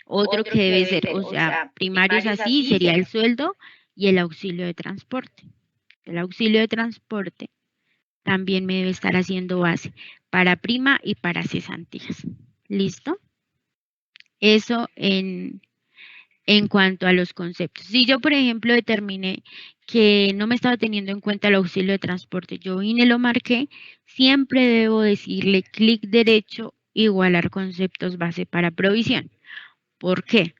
Otro que debe ser, o sea, primarios así sería el sueldo y el auxilio de transporte. El auxilio de transporte también me debe estar haciendo base para prima y para cesantías. ¿Listo? Eso en cuanto a los conceptos. Si yo, por ejemplo, determiné que no me estaba teniendo en cuenta el auxilio de transporte, yo vine y lo marqué, siempre debo decirle clic derecho, igualar conceptos base para provisión. ¿Por qué?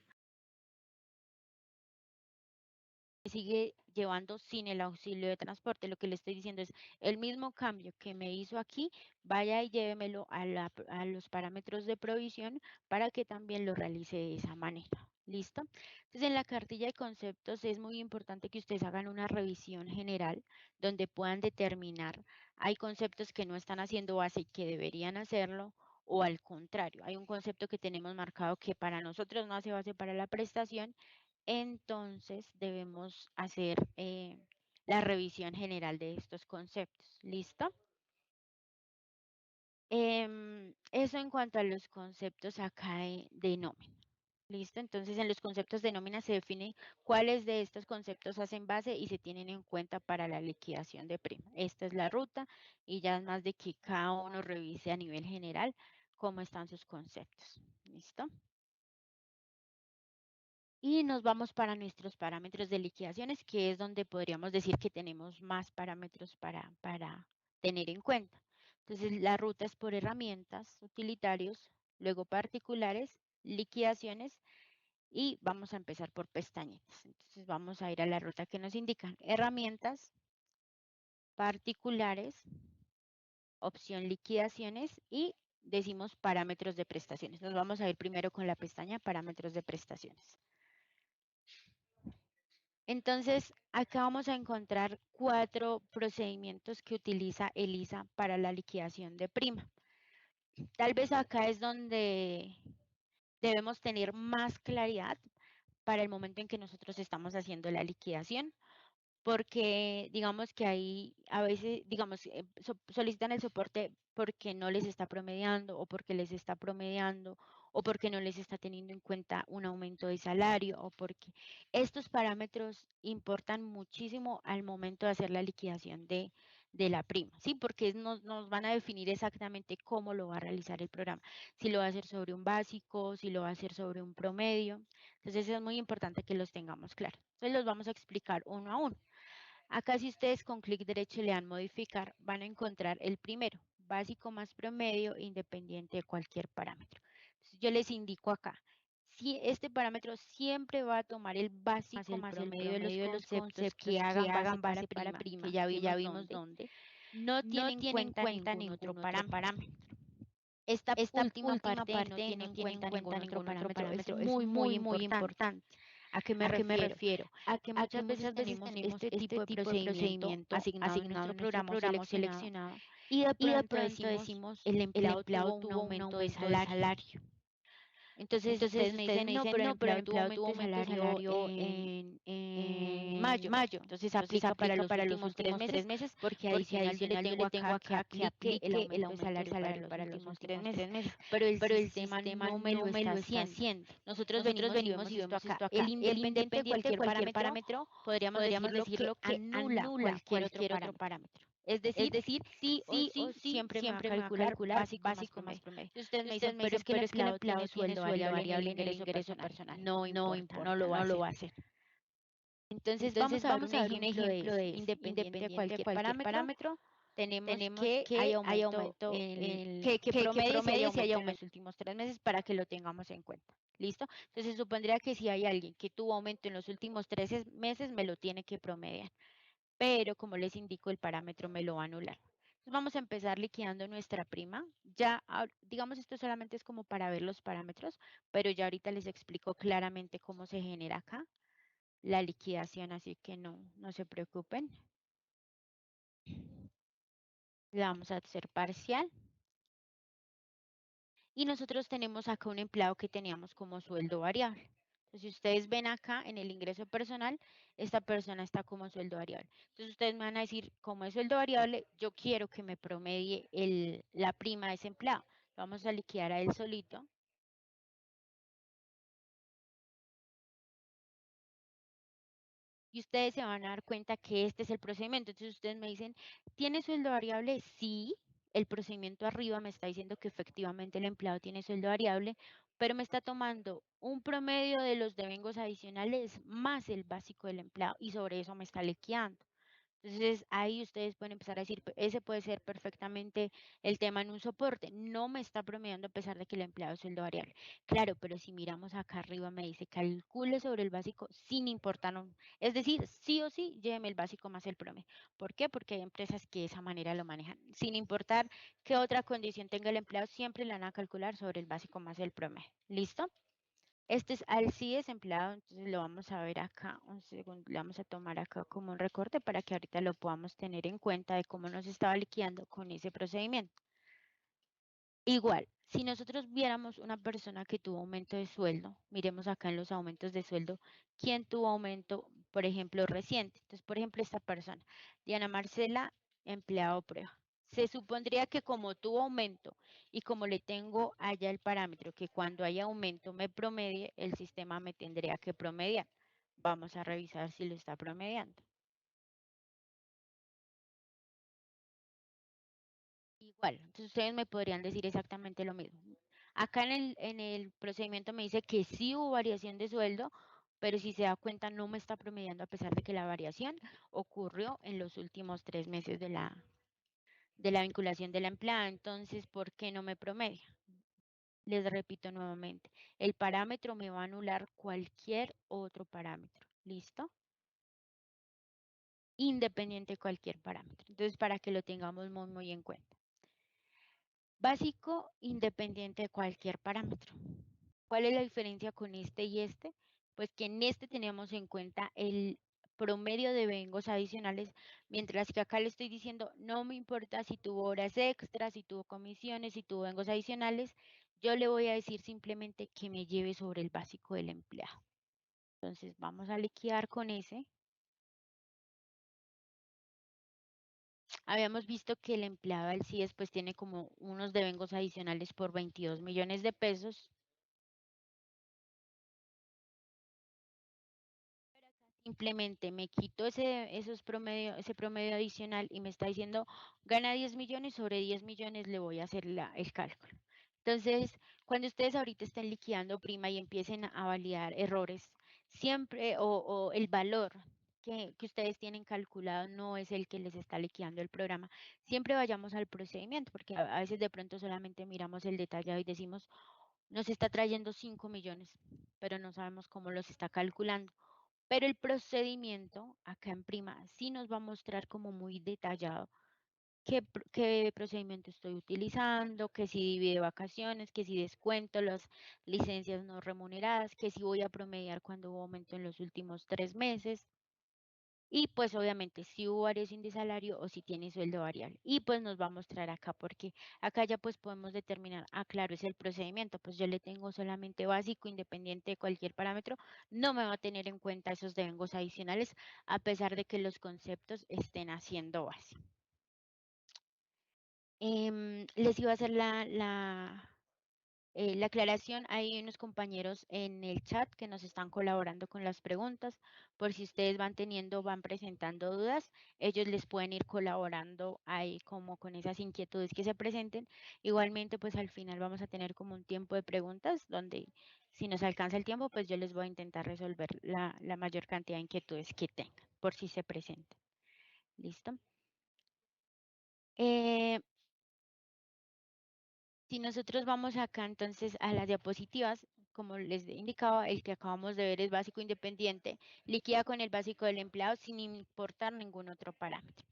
Sigue llevando sin el auxilio de transporte. Lo que le estoy diciendo es el mismo cambio que me hizo aquí, vaya y llévemelo a los parámetros de provisión para que también lo realice de esa manera. ¿Listo? Entonces, en la cartilla de conceptos es muy importante que ustedes hagan una revisión general donde puedan determinar, hay conceptos que no están haciendo base y que deberían hacerlo, o al contrario, hay un concepto que tenemos marcado que para nosotros no hace base para la prestación, entonces debemos hacer la revisión general de estos conceptos. ¿Listo? Eso en cuanto a los conceptos acá de nómina. ¿Listo? Entonces en los conceptos de nómina se define cuáles de estos conceptos hacen base y se tienen en cuenta para la liquidación de prima. Esta es la ruta y ya es más de que cada uno revise a nivel general cómo están sus conceptos. ¿Listo? Y nos vamos para nuestros parámetros de liquidaciones, que es donde podríamos decir que tenemos más parámetros para tener en cuenta. Entonces, la ruta es por herramientas, utilitarios, luego particulares, liquidaciones y vamos a empezar por pestañitas. Entonces, vamos a ir a la ruta que nos indican herramientas, particulares, opción liquidaciones y decimos parámetros de prestaciones. Nos vamos a ir primero con la pestaña parámetros de prestaciones. Entonces, acá vamos a encontrar 4 procedimientos que utiliza ELISA para la liquidación de prima. Tal vez acá es donde debemos tener más claridad para el momento en que nosotros estamos haciendo la liquidación, porque digamos que ahí a veces, digamos, solicitan el soporte porque no les está promediando o porque les está promediando o porque no les está teniendo en cuenta un aumento de salario o porque estos parámetros importan muchísimo al momento de hacer la liquidación de la prima, ¿sí? Porque nos van a definir exactamente cómo lo va a realizar el programa, si lo va a hacer sobre un básico, si lo va a hacer sobre un promedio. Entonces es muy importante que los tengamos claros. Entonces los vamos a explicar uno a uno. Acá si ustedes con clic derecho le dan modificar, van a encontrar el primero, básico más promedio, independiente de cualquier parámetro. Entonces, yo les indico acá, si este parámetro siempre va a tomar el básico más el promedio de los conceptos que hagan base para prima, que ya vimos dónde, no tiene en cuenta ningún otro parámetro. Esta última parte no tiene en cuenta ningún otro parámetro, es muy, muy importante. ¿A qué me refiero? A que muchas veces tenemos este tipo de procedimiento asignado en nuestro programa o seleccionado y de pronto decimos el empleado tuvo un aumento de salario. Entonces ustedes me dicen, no, pero el empleado tuvo aumento de salario en mayo. Entonces aplica para los últimos 3 meses porque adicional yo le tengo acá que aplique el aumento de salario para los últimos 3 meses. Pero el sistema no me lo está haciendo. Nosotros venimos y vemos esto acá. El independiente de cualquier parámetro, podríamos decirlo que anula cualquier otro parámetro. Es decir, sí o sí siempre me va a calcular básico más promedio. Si ustedes me dicen, pero es que el empleado tiene sueldo variable en el ingreso personal. No importa, no lo va a hacer. Entonces, vamos a ver un ejemplo de eso. Independiente de cualquier parámetro, tenemos que hay aumento, que promedie si hay aumento en los últimos 3 meses para que lo tengamos en cuenta. ¿Listo? Entonces, supondría que si hay alguien que tuvo aumento en los últimos 13 meses, me lo tiene que promediar. Pero como les indico, el parámetro me lo va a anular. Entonces vamos a empezar liquidando nuestra prima. Ya, digamos, esto solamente es como para ver los parámetros, pero ya ahorita les explico claramente cómo se genera acá la liquidación, así que no se preocupen. La vamos a hacer parcial. Y nosotros tenemos acá un empleado que teníamos como sueldo variable. Entonces, si ustedes ven acá en el ingreso personal, esta persona está como sueldo variable. Entonces, ustedes me van a decir, como es sueldo variable, yo quiero que me promedie la prima de ese empleado. Vamos a liquidar a él solito. y ustedes se van a dar cuenta que este es el procedimiento. Entonces ustedes me dicen, ¿tiene sueldo variable? Sí, el procedimiento arriba me está diciendo que efectivamente el empleado tiene sueldo variable, pero me está tomando un promedio de los devengos adicionales más el básico del empleado y sobre eso me está liquidando. Entonces ahí ustedes pueden empezar a decir, ese puede ser perfectamente el tema en un soporte. No me está promediando a pesar de que el empleado es sueldo variable. Claro, pero si miramos acá arriba me dice calcule sobre el básico sin importar, es decir, sí o sí, lléveme el básico más el promedio. ¿Por qué? Porque hay empresas que de esa manera lo manejan. Sin importar qué otra condición tenga el empleado, siempre la van a calcular sobre el básico más el promedio. ¿Listo? Este es Alcides empleado, entonces lo vamos a ver acá, un segundo, le vamos a tomar acá como un recorte para que ahorita lo podamos tener en cuenta de cómo nos estaba liquidando con ese procedimiento. Igual, si nosotros viéramos una persona que tuvo aumento de sueldo, miremos acá en los aumentos de sueldo, ¿quién tuvo aumento, por ejemplo, reciente? Entonces, por ejemplo, esta persona, Diana Marcela, empleado prueba. Se supondría que como tuvo aumento y como le tengo allá el parámetro que cuando haya aumento me promedie, el sistema me tendría que promediar. Vamos a revisar si lo está promediando. Igual, entonces ustedes me podrían decir exactamente lo mismo. Acá en el procedimiento me dice que sí hubo variación de sueldo, pero si se da cuenta no me está promediando a pesar de que la variación ocurrió en los últimos 3 meses de la vinculación de la empleada. Entonces, ¿por qué no me promedia? Les repito nuevamente, el parámetro me va a anular cualquier otro parámetro. ¿Listo? Independiente de cualquier parámetro. Entonces, para que lo tengamos muy, muy en cuenta. Básico, independiente de cualquier parámetro. ¿Cuál es la diferencia con este y este? Pues que en este tenemos en cuenta el promedio de vengos adicionales, mientras que acá le estoy diciendo, no me importa si tuvo horas extras, si tuvo comisiones, si tuvo vengos adicionales, yo le voy a decir simplemente que me lleve sobre el básico del empleado. Entonces vamos a liquidar con ese. Habíamos visto que el empleado del CIES pues tiene como unos devengos adicionales por 22 millones de pesos. Simplemente me quito ese promedio adicional y me está diciendo gana 10 millones, sobre 10 millones le voy a hacer el cálculo. Entonces, cuando ustedes ahorita estén liquidando prima y empiecen a validar errores, siempre o el valor que ustedes tienen calculado no es el que les está liquidando el programa, siempre vayamos al procedimiento, porque a veces de pronto solamente miramos el detallado y decimos, nos está trayendo 5 millones, pero no sabemos cómo los está calculando. Pero el procedimiento acá en prima sí nos va a mostrar como muy detallado qué procedimiento estoy utilizando, que si divide vacaciones, que si descuento las licencias no remuneradas, que si voy a promediar cuando hubo aumento en los últimos 3 meses. Y pues obviamente si hubo variación de salario o si tiene sueldo variable. Y pues nos va a mostrar acá porque acá ya pues podemos determinar, claro, es el procedimiento, pues yo le tengo solamente básico, independiente de cualquier parámetro, no me va a tener en cuenta esos devengos adicionales a pesar de que los conceptos estén haciendo base. Les iba a hacer la aclaración, hay unos compañeros en el chat que nos están colaborando con las preguntas. Por si ustedes van presentando dudas, ellos les pueden ir colaborando ahí como con esas inquietudes que se presenten. Igualmente, pues al final vamos a tener como un tiempo de preguntas donde si nos alcanza el tiempo, pues yo les voy a intentar resolver la mayor cantidad de inquietudes que tengan, por si se presentan. ¿Listo? Eh, Si nosotros vamos acá entonces a las diapositivas, como les indicaba, el que acabamos de ver es básico independiente, liquida con el básico del empleado sin importar ningún otro parámetro.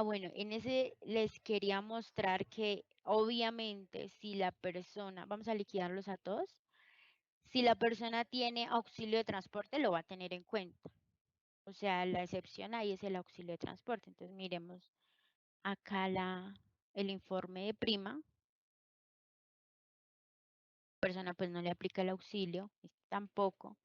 Bueno, en ese les quería mostrar que obviamente si la persona, vamos a liquidarlos a todos, si la persona tiene auxilio de transporte lo va a tener en cuenta. O sea, la excepción ahí es el auxilio de transporte. Entonces miremos acá el informe de prima. Persona pues no le aplica el auxilio, tampoco,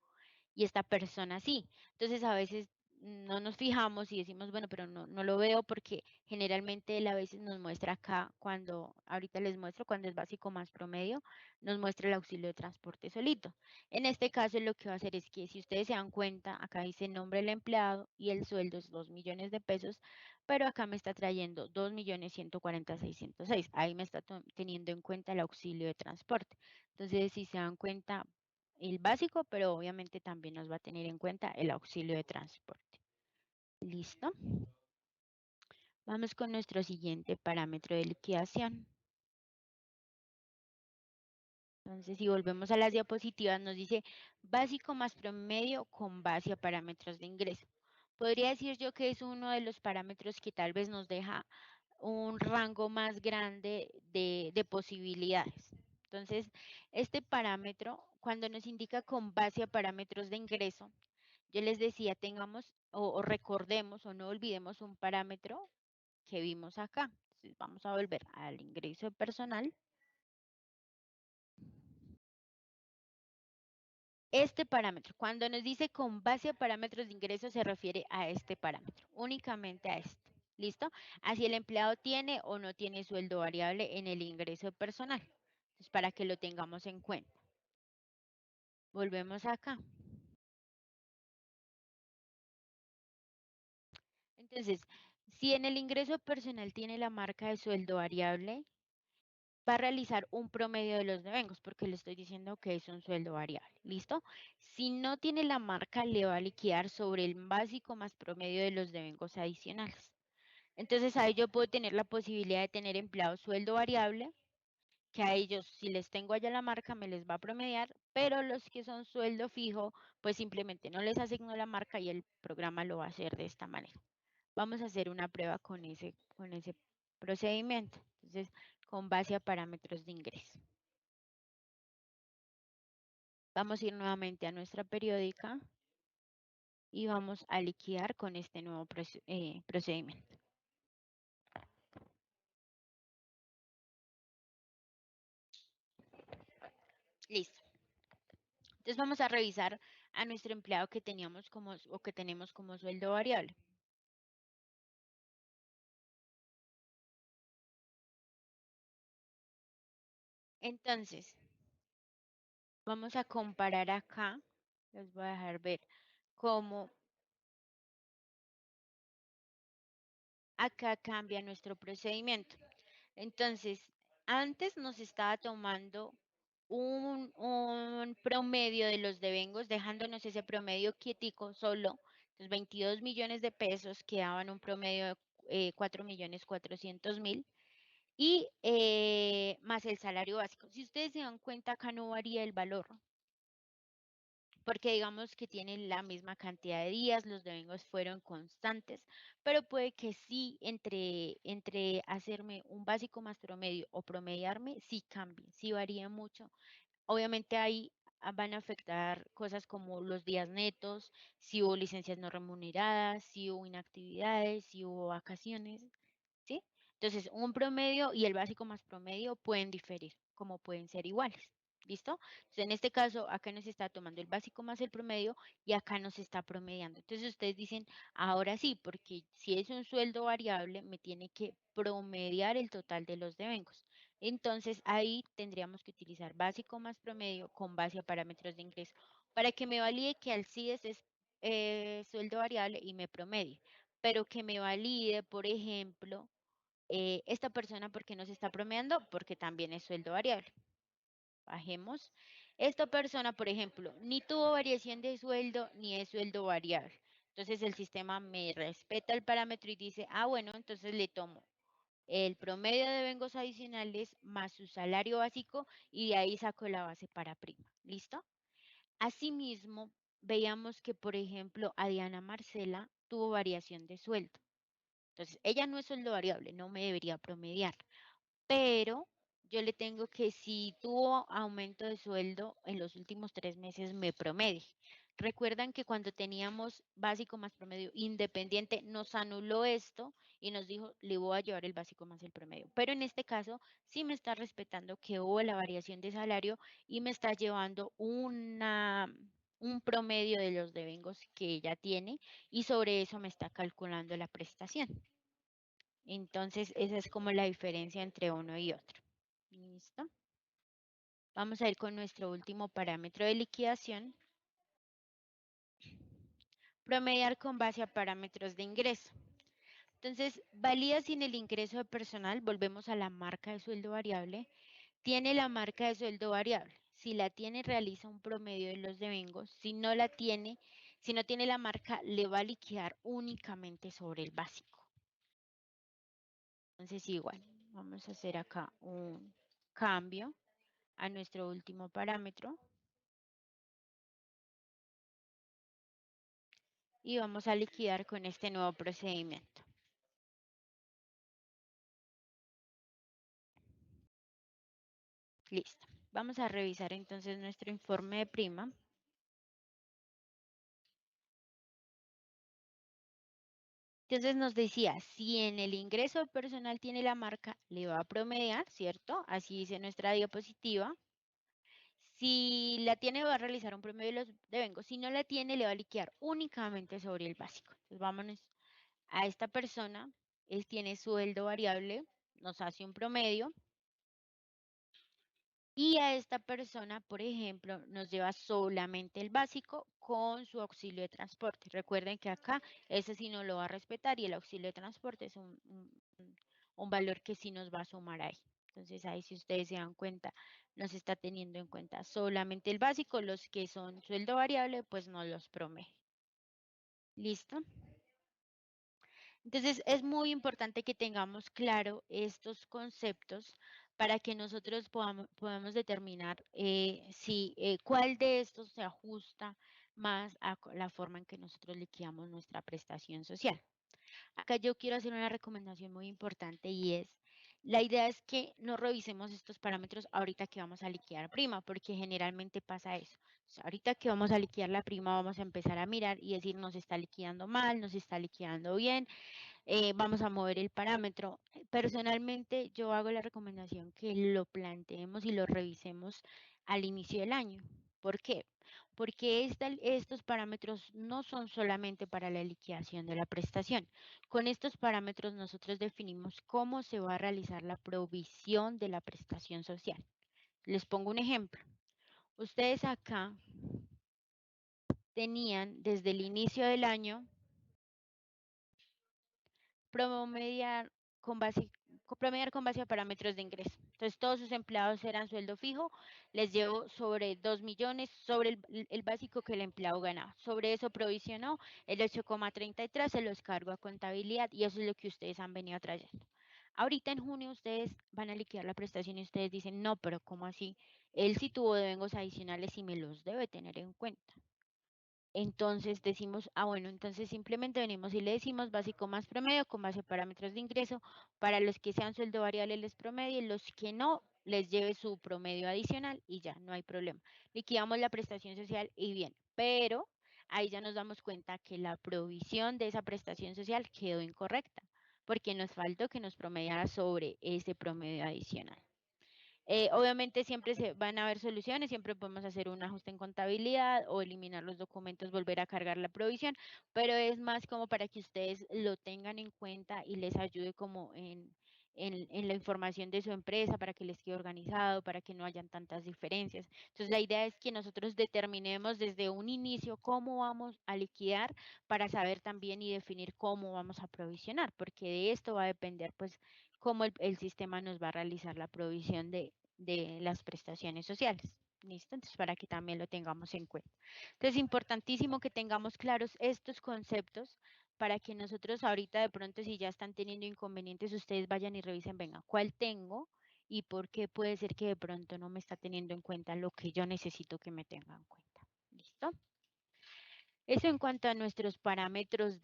y esta persona sí. Entonces a veces no nos fijamos y decimos, bueno, pero no lo veo porque generalmente él a veces nos muestra acá, cuando, ahorita les muestro, cuando es básico más promedio, nos muestra el auxilio de transporte solito. En este caso lo que va a hacer es que si ustedes se dan cuenta, acá dice nombre del empleado y el sueldo es 2 millones de pesos, pero acá me está trayendo 2.140.606. Ahí me está teniendo en cuenta el auxilio de transporte. Entonces, si se dan cuenta, el básico, pero obviamente también nos va a tener en cuenta el auxilio de transporte. ¿Listo? Vamos con nuestro siguiente parámetro de liquidación. Entonces, si volvemos a las diapositivas, nos dice básico más promedio con base a parámetros de ingreso. Podría decir yo que es uno de los parámetros que tal vez nos deja un rango más grande de posibilidades. Entonces, este parámetro, cuando nos indica con base a parámetros de ingreso, yo les decía, tengamos o recordemos o no olvidemos un parámetro que vimos acá. Entonces, vamos a volver al ingreso personal. Este parámetro, cuando nos dice con base a parámetros de ingreso, se refiere a este parámetro, únicamente a este. ¿Listo? Así el empleado tiene o no tiene sueldo variable en el ingreso personal. Entonces, para que lo tengamos en cuenta. Volvemos acá. Entonces, si en el ingreso personal tiene la marca de sueldo variable, va a realizar un promedio de los devengos, porque le estoy diciendo que es un sueldo variable. ¿Listo? Si no tiene la marca, le va a liquidar sobre el básico más promedio de los devengos adicionales. Entonces, ahí yo puedo tener la posibilidad de tener empleados sueldo variable, que a ellos, si les tengo allá la marca, me les va a promediar, pero los que son sueldo fijo, pues simplemente no les asigno la marca y el programa lo va a hacer de esta manera. Vamos a hacer una prueba con ese procedimiento. Entonces, con base a parámetros de ingreso. Vamos a ir nuevamente a nuestra periódica y vamos a liquidar con este nuevo procedimiento. Listo. Entonces vamos a revisar a nuestro empleado que teníamos como o que tenemos como sueldo variable. Entonces, vamos a comparar acá. Les voy a dejar ver cómo acá cambia nuestro procedimiento. Entonces, antes nos estaba tomando un promedio de los devengos, dejándonos ese promedio quietico solo. Entonces, 22 millones de pesos quedaban un promedio de 4.400.000 y más el salario básico. Si ustedes se dan cuenta, acá no varía el valor, porque digamos que tienen la misma cantidad de días, los devengos fueron constantes, pero puede que sí, entre hacerme un básico más promedio o promediarme, sí cambie, sí varía mucho. Obviamente ahí van a afectar cosas como los días netos, si hubo licencias no remuneradas, si hubo inactividades, si hubo vacaciones. ¿Sí? Entonces, un promedio y el básico más promedio pueden diferir, como pueden ser iguales. ¿Listo? Entonces, en este caso, acá nos está tomando el básico más el promedio y acá nos está promediando. Entonces, ustedes dicen, ahora sí, porque si es un sueldo variable, me tiene que promediar el total de los devengos. Entonces, ahí tendríamos que utilizar básico más promedio con base a parámetros de ingreso para que me valide que Alcides es sueldo variable y me promedie, pero que me valide, por ejemplo, esta persona, ¿por qué no se está promediando? Porque también es sueldo variable. Bajemos. Esta persona, por ejemplo, ni tuvo variación de sueldo ni es sueldo variable. Entonces el sistema me respeta el parámetro y dice, ah, bueno, entonces le tomo el promedio de vengos adicionales más su salario básico y de ahí saco la base para prima. ¿Listo? Asimismo, veíamos que, por ejemplo, a Diana Marcela tuvo variación de sueldo. Entonces, ella no es sueldo variable, no me debería promediar, pero yo le tengo que si tuvo aumento de sueldo en los últimos 3 meses, me promedie. Recuerdan que cuando teníamos básico más promedio independiente, nos anuló esto y nos dijo, le voy a llevar el básico más el promedio. Pero en este caso, sí me está respetando que hubo la variación de salario y me está llevando un un promedio de los devengos que ella tiene y sobre eso me está calculando la prestación. Entonces, esa es como la diferencia entre uno y otro. ¿Listo? Vamos a ir con nuestro último parámetro de liquidación. Promediar con base a parámetros de ingreso. Entonces, valida si en el ingreso de personal, volvemos a la marca de sueldo variable, tiene la marca de sueldo variable. Si la tiene, realiza un promedio de los devengos. Si no la tiene, si no tiene la marca, le va a liquidar únicamente sobre el básico. Entonces, igual, vamos a hacer acá un cambio a nuestro último parámetro. Y vamos a liquidar con este nuevo procedimiento. Listo. Vamos a revisar entonces nuestro informe de prima. Entonces nos decía, si en el ingreso personal tiene la marca, le va a promediar, ¿cierto? Así dice nuestra diapositiva. Si la tiene, va a realizar un promedio de los devengos. Si no la tiene, le va a liquidar únicamente sobre el básico. Entonces vámonos a esta persona. Él tiene sueldo variable, nos hace un promedio. Y a esta persona, por ejemplo, nos lleva solamente el básico con su auxilio de transporte. Recuerden que acá ese sí no lo va a respetar y el auxilio de transporte es un valor que sí nos va a sumar ahí. Entonces ahí si ustedes se dan cuenta, nos está teniendo en cuenta solamente el básico, los que son sueldo variable, pues no los promedio. ¿Listo? Entonces, es muy importante que tengamos claro estos conceptos para que nosotros podamos determinar si cuál de estos se ajusta más a la forma en que nosotros liquidamos nuestra prestación social. Acá yo quiero hacer una recomendación muy importante y es, la idea es que no revisemos estos parámetros ahorita que vamos a liquidar prima, porque generalmente pasa eso. O sea, ahorita que vamos a liquidar la prima, vamos a empezar a mirar y decir, nos está liquidando mal, nos está liquidando bien, vamos a mover el parámetro. Personalmente, yo hago la recomendación que lo planteemos y lo revisemos al inicio del año. ¿Por qué? Porque estos parámetros no son solamente para la liquidación de la prestación. Con estos parámetros nosotros definimos cómo se va a realizar la provisión de la prestación social. Les pongo un ejemplo. Ustedes acá tenían desde el inicio del año promediar promediar con base a parámetros de ingreso. Entonces, todos sus empleados eran sueldo fijo, les llevó sobre 2 millones sobre el básico que el empleado ganaba. Sobre eso provisionó el 8,33, se los cargo a contabilidad y eso es lo que ustedes han venido trayendo. Ahorita en junio ustedes van a liquidar la prestación y ustedes dicen, no, pero ¿cómo así? Él sí tuvo devengos adicionales y me los debe tener en cuenta. Entonces decimos, bueno, entonces simplemente venimos y le decimos básico más promedio con base a parámetros de ingreso. Para los que sean sueldo variable les promedie, los que no les lleve su promedio adicional y ya, no hay problema. Liquidamos la prestación social y bien, pero ahí ya nos damos cuenta que la provisión de esa prestación social quedó incorrecta, porque nos faltó que nos promediara sobre ese promedio adicional. Obviamente siempre se van a haber soluciones, siempre podemos hacer un ajuste en contabilidad o eliminar los documentos, volver a cargar la provisión, pero es más como para que ustedes lo tengan en cuenta y les ayude como en la información de su empresa, para que les quede organizado, para que no hayan tantas diferencias. Entonces la idea es que nosotros determinemos desde un inicio cómo vamos a liquidar para saber también y definir cómo vamos a provisionar, porque de esto va a depender pues cómo el sistema nos va a realizar la provisión de las prestaciones sociales. ¿Listo? Entonces, para que también lo tengamos en cuenta. Entonces, importantísimo que tengamos claros estos conceptos para que nosotros ahorita de pronto, si ya están teniendo inconvenientes, ustedes vayan y revisen, venga, ¿cuál tengo? Y por qué puede ser que de pronto no me está teniendo en cuenta lo que yo necesito que me tenga en cuenta. ¿Listo? Eso en cuanto a nuestros parámetros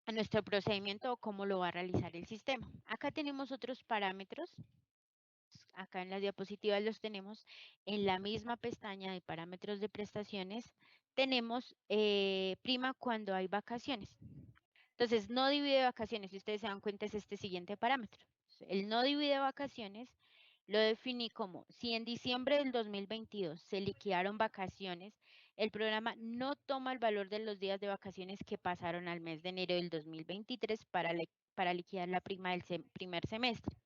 a nuestro procedimiento o cómo lo va a realizar el sistema. Acá tenemos otros parámetros. Acá en las diapositivas los tenemos en la misma pestaña de parámetros de prestaciones. Tenemos prima cuando hay vacaciones. Entonces, no divide vacaciones. Si ustedes se dan cuenta, es este siguiente parámetro. El no divide vacaciones lo definí como si en diciembre del 2022 se liquidaron vacaciones el programa no toma el valor de los días de vacaciones que pasaron al mes de enero del 2023 para liquidar la prima del primer semestre.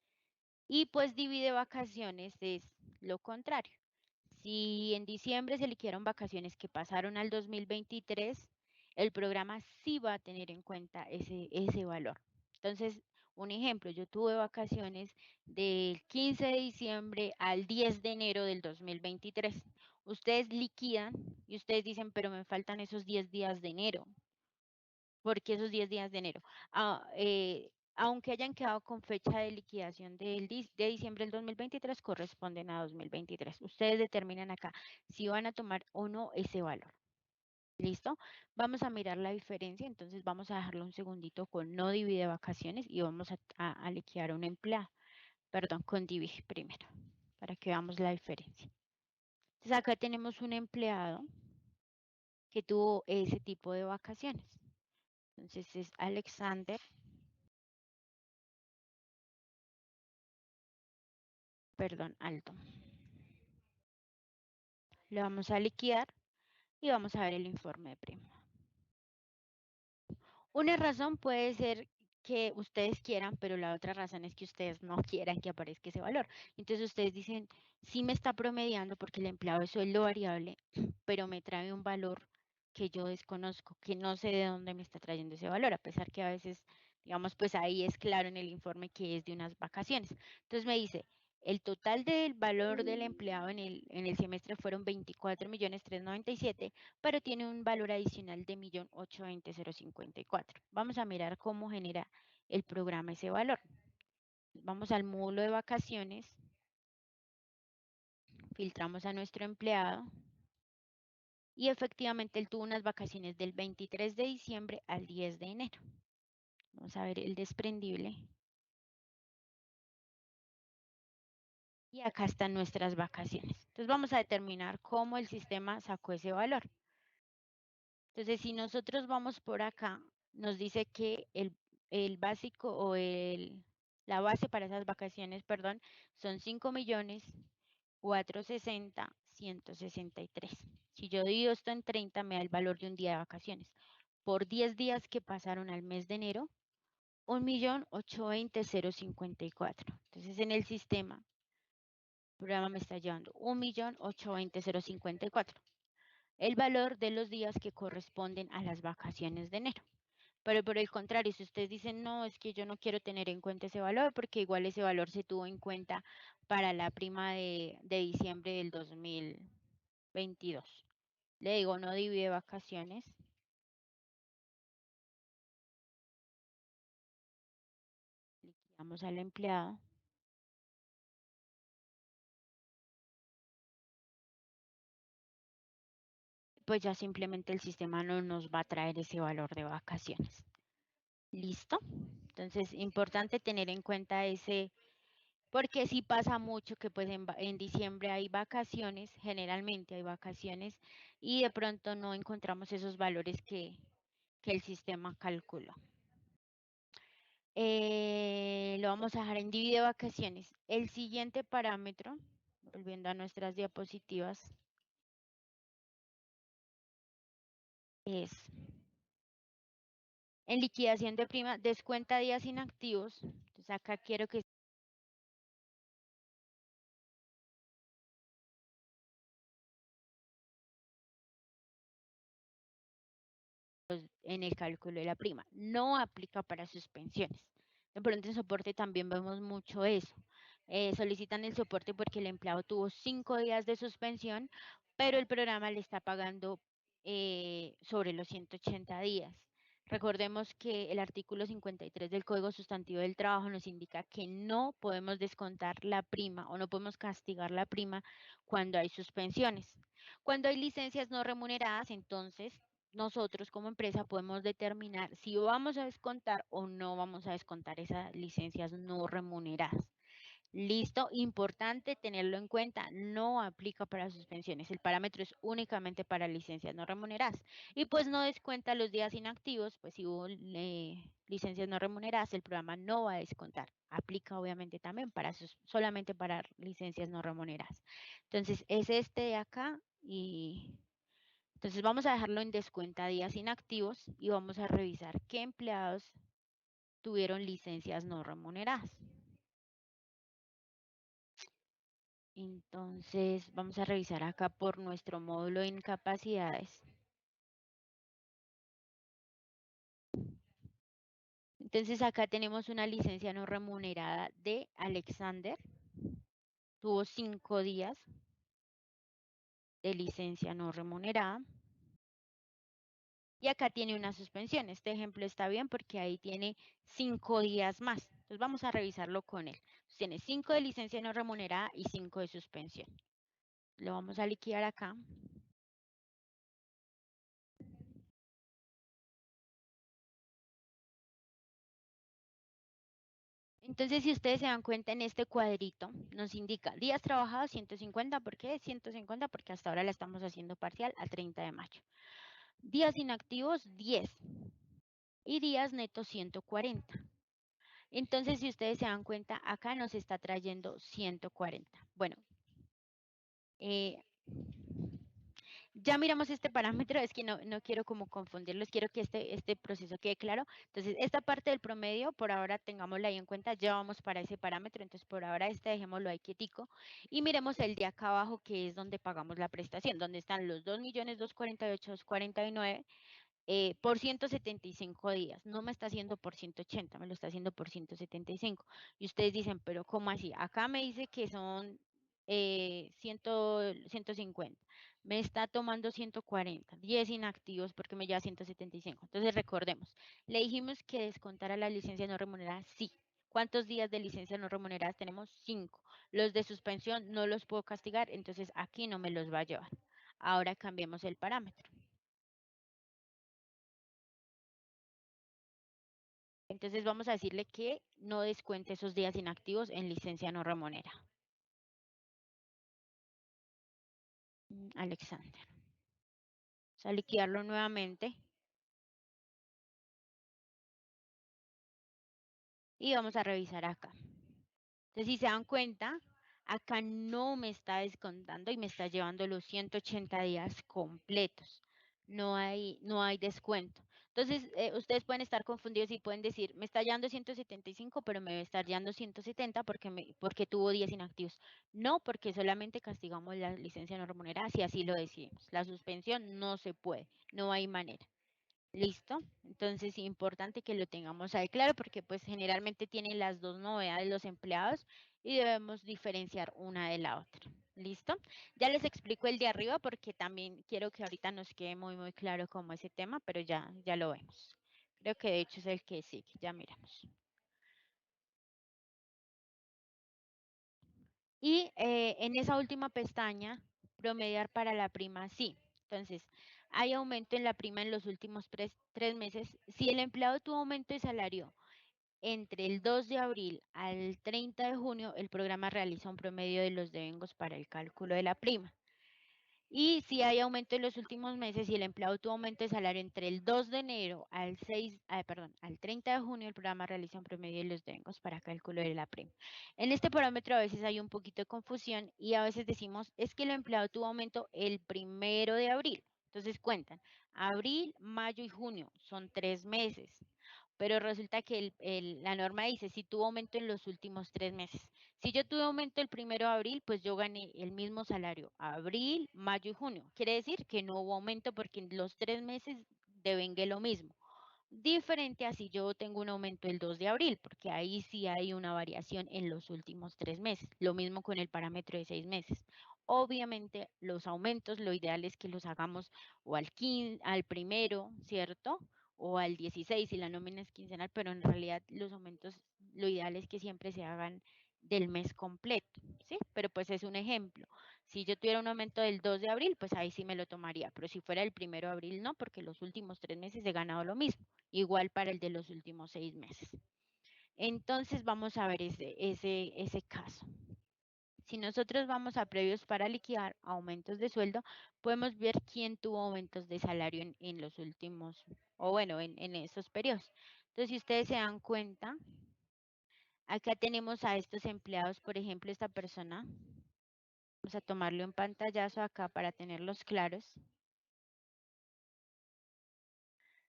Y pues divide vacaciones es lo contrario. Si en diciembre se liquidaron vacaciones que pasaron al 2023, el programa sí va a tener en cuenta ese valor. Entonces, un ejemplo, yo tuve vacaciones del 15 de diciembre al 10 de enero del 2023. Ustedes liquidan y ustedes dicen, pero me faltan esos 10 días de enero. ¿Por qué esos 10 días de enero? Aunque hayan quedado con fecha de liquidación de diciembre del 2023, corresponden a 2023. Ustedes determinan acá si van a tomar o no ese valor. ¿Listo? Vamos a mirar la diferencia, entonces vamos a dejarlo un segundito con no divide vacaciones y vamos a liquidar un empleado, perdón, con divide primero, para que veamos la diferencia. Entonces acá tenemos un empleado que tuvo ese tipo de vacaciones. Entonces es Alexander, perdón, Alto. Le vamos a liquidar y vamos a ver el informe de prima. Una razón puede ser que ustedes quieran, pero la otra razón es que ustedes no quieran que aparezca ese valor. Entonces ustedes dicen, sí me está promediando porque el empleado es sueldo variable, pero me trae un valor que yo desconozco, que no sé de dónde me está trayendo ese valor, a pesar que a veces, digamos, pues ahí es claro en el informe que es de unas vacaciones. Entonces me dice, el total del valor del empleado en el semestre fueron 24.397.000, pero tiene un valor adicional de 1.820.054. Vamos a mirar cómo genera el programa ese valor. Vamos al módulo de vacaciones, filtramos a nuestro empleado y efectivamente él tuvo unas vacaciones del 23 de diciembre al 10 de enero. Vamos a ver el desprendible. Y acá están nuestras vacaciones. Entonces vamos a determinar cómo el sistema sacó ese valor. Entonces, si nosotros vamos por acá, nos dice que el básico o la base para esas vacaciones, perdón, son 5.460.163. Si yo divido esto en 30, me da el valor de un día de vacaciones. Por 10 días que pasaron al mes de enero, 1.820.054. Entonces, en el sistema, el programa me está llevando 1.820.054. El valor de los días que corresponden a las vacaciones de enero. Pero por el contrario, si ustedes dicen, no, es que yo no quiero tener en cuenta ese valor, porque igual ese valor se tuvo en cuenta para la prima de diciembre del 2022. Le digo, no divide vacaciones. Liquidamos al empleado. Pues ya simplemente el sistema no nos va a traer ese valor de vacaciones. ¿Listo? Entonces, importante tener en cuenta ese. Porque sí pasa mucho que pues en diciembre hay vacaciones, generalmente hay vacaciones, y de pronto no encontramos esos valores que el sistema calculó. Lo vamos a dejar en divide vacaciones. El siguiente parámetro, volviendo a nuestras diapositivas, es en liquidación de prima, descuenta días inactivos. Entonces acá quiero que en el cálculo de la prima. No aplica para suspensiones. De pronto en soporte también vemos mucho eso. Solicitan el soporte porque el empleado tuvo 5 días de suspensión, pero el programa le está pagando sobre los 180 días. Recordemos que el artículo 53 del Código Sustantivo del Trabajo nos indica que no podemos descontar la prima o no podemos castigar la prima cuando hay suspensiones. Cuando hay licencias no remuneradas, entonces nosotros como empresa podemos determinar si vamos a descontar o no vamos a descontar esas licencias no remuneradas. Listo, importante tenerlo en cuenta, no aplica para suspensiones, el parámetro es únicamente para licencias no remuneradas y pues no descuenta los días inactivos, pues si hubo licencias no remuneradas, el programa no va a descontar, aplica obviamente también para solamente para licencias no remuneradas. Entonces es este de acá y Entonces vamos a dejarlo en descuenta días inactivos y vamos a revisar qué empleados tuvieron licencias no remuneradas. Entonces vamos a revisar acá por nuestro módulo de incapacidades. Entonces acá tenemos una licencia no remunerada de Alexander. Tuvo 5 días de licencia no remunerada. Y acá tiene una suspensión. Este ejemplo está bien porque ahí tiene 5 días más. Entonces vamos a revisarlo con él. Entonces, tiene 5 de licencia no remunerada y 5 de suspensión. Lo vamos a liquidar acá. Entonces, si ustedes se dan cuenta en este cuadrito, nos indica días trabajados 150. ¿Por qué 150? Porque hasta ahora la estamos haciendo parcial a 30 de mayo. Días inactivos 10 y días netos 140. Entonces, si ustedes se dan cuenta, acá nos está trayendo 140. Bueno, eh, ya miramos este parámetro, es que no quiero como confundirlos, quiero que este proceso quede claro. Entonces, esta parte del promedio, por ahora tengámosla ahí en cuenta, ya vamos para ese parámetro, entonces por ahora dejémoslo ahí quietico. Y miremos el de acá abajo, que es donde pagamos la prestación, donde están los 2.248.249 por 175 días. No me está haciendo por 180, me lo está haciendo por 175. Y ustedes dicen, pero ¿cómo así? Acá me dice que son 150. Me está tomando 140, 10 inactivos porque me lleva 175. Entonces recordemos, le dijimos que descontara la licencia no remunerada, sí. ¿Cuántos días de licencia no remuneradas tenemos? 5. Los de suspensión no los puedo castigar, entonces aquí no me los va a llevar. Ahora cambiemos el parámetro. Entonces vamos a decirle que no descuente esos días inactivos en licencia no remunerada. Alexander. Vamos a liquidarlo nuevamente y vamos a revisar acá. Entonces, si se dan cuenta, acá no me está descontando y me está llevando los 180 días completos. No hay descuento. Entonces, ustedes pueden estar confundidos y pueden decir, me está llevando 175, pero me debe estar llevando 170 porque tuvo 10 inactivos. No, porque solamente castigamos la licencia no remunerada si así lo decidimos. La suspensión no se puede, no hay manera. ¿Listo? Entonces, importante que lo tengamos ahí claro porque pues generalmente tienen las dos novedades los empleados y debemos diferenciar una de la otra. ¿Listo? Ya les explico el de arriba porque también quiero que ahorita nos quede muy claro cómo ese tema, pero ya lo vemos. Creo que de hecho es el que sigue, ya miramos. Y en esa última pestaña, promediar para la prima, sí. Entonces, hay aumento en la prima en los últimos 3 meses. Si el empleado tuvo aumento de salario entre el 2 de abril al 30 de junio, el programa realiza un promedio de los devengos para el cálculo de la prima. Y si hay aumento en los últimos meses y el empleado tuvo aumento de salario entre el 2 de enero al 30 de junio, el programa realiza un promedio de los devengos para cálculo de la prima. En este parámetro a veces hay un poquito de confusión y a veces decimos, es que el empleado tuvo aumento el 1 de abril. Entonces cuentan, abril, mayo y junio, son 3 meses. Pero resulta que la norma dice si tuvo aumento en los últimos 3 meses. Si yo tuve aumento el 1 de abril, pues yo gané el mismo salario, abril, mayo y junio. Quiere decir que no hubo aumento porque en los 3 meses devengué lo mismo. Diferente a si yo tengo un aumento el 2 de abril, porque ahí sí hay una variación en los últimos 3 meses. Lo mismo con el parámetro de 6 meses. Obviamente, los aumentos, lo ideal es que los hagamos o al 15, al primero, ¿cierto? O al 16 si la nómina es quincenal, pero en realidad los aumentos, lo ideal es que siempre se hagan del mes completo, ¿sí? Pero pues es un ejemplo. Si yo tuviera un aumento del 2 de abril, pues ahí sí me lo tomaría, pero si fuera el 1 de abril, no, porque los últimos 3 meses he ganado lo mismo, igual para el de los últimos 6 meses. Entonces vamos a ver ese caso. Si nosotros vamos a previos para liquidar aumentos de sueldo, podemos ver quién tuvo aumentos de salario en los últimos, o bueno, en esos periodos. Entonces, si ustedes se dan cuenta, acá tenemos a estos empleados, por ejemplo, esta persona, vamos a tomarlo en pantallazo acá para tenerlos claros.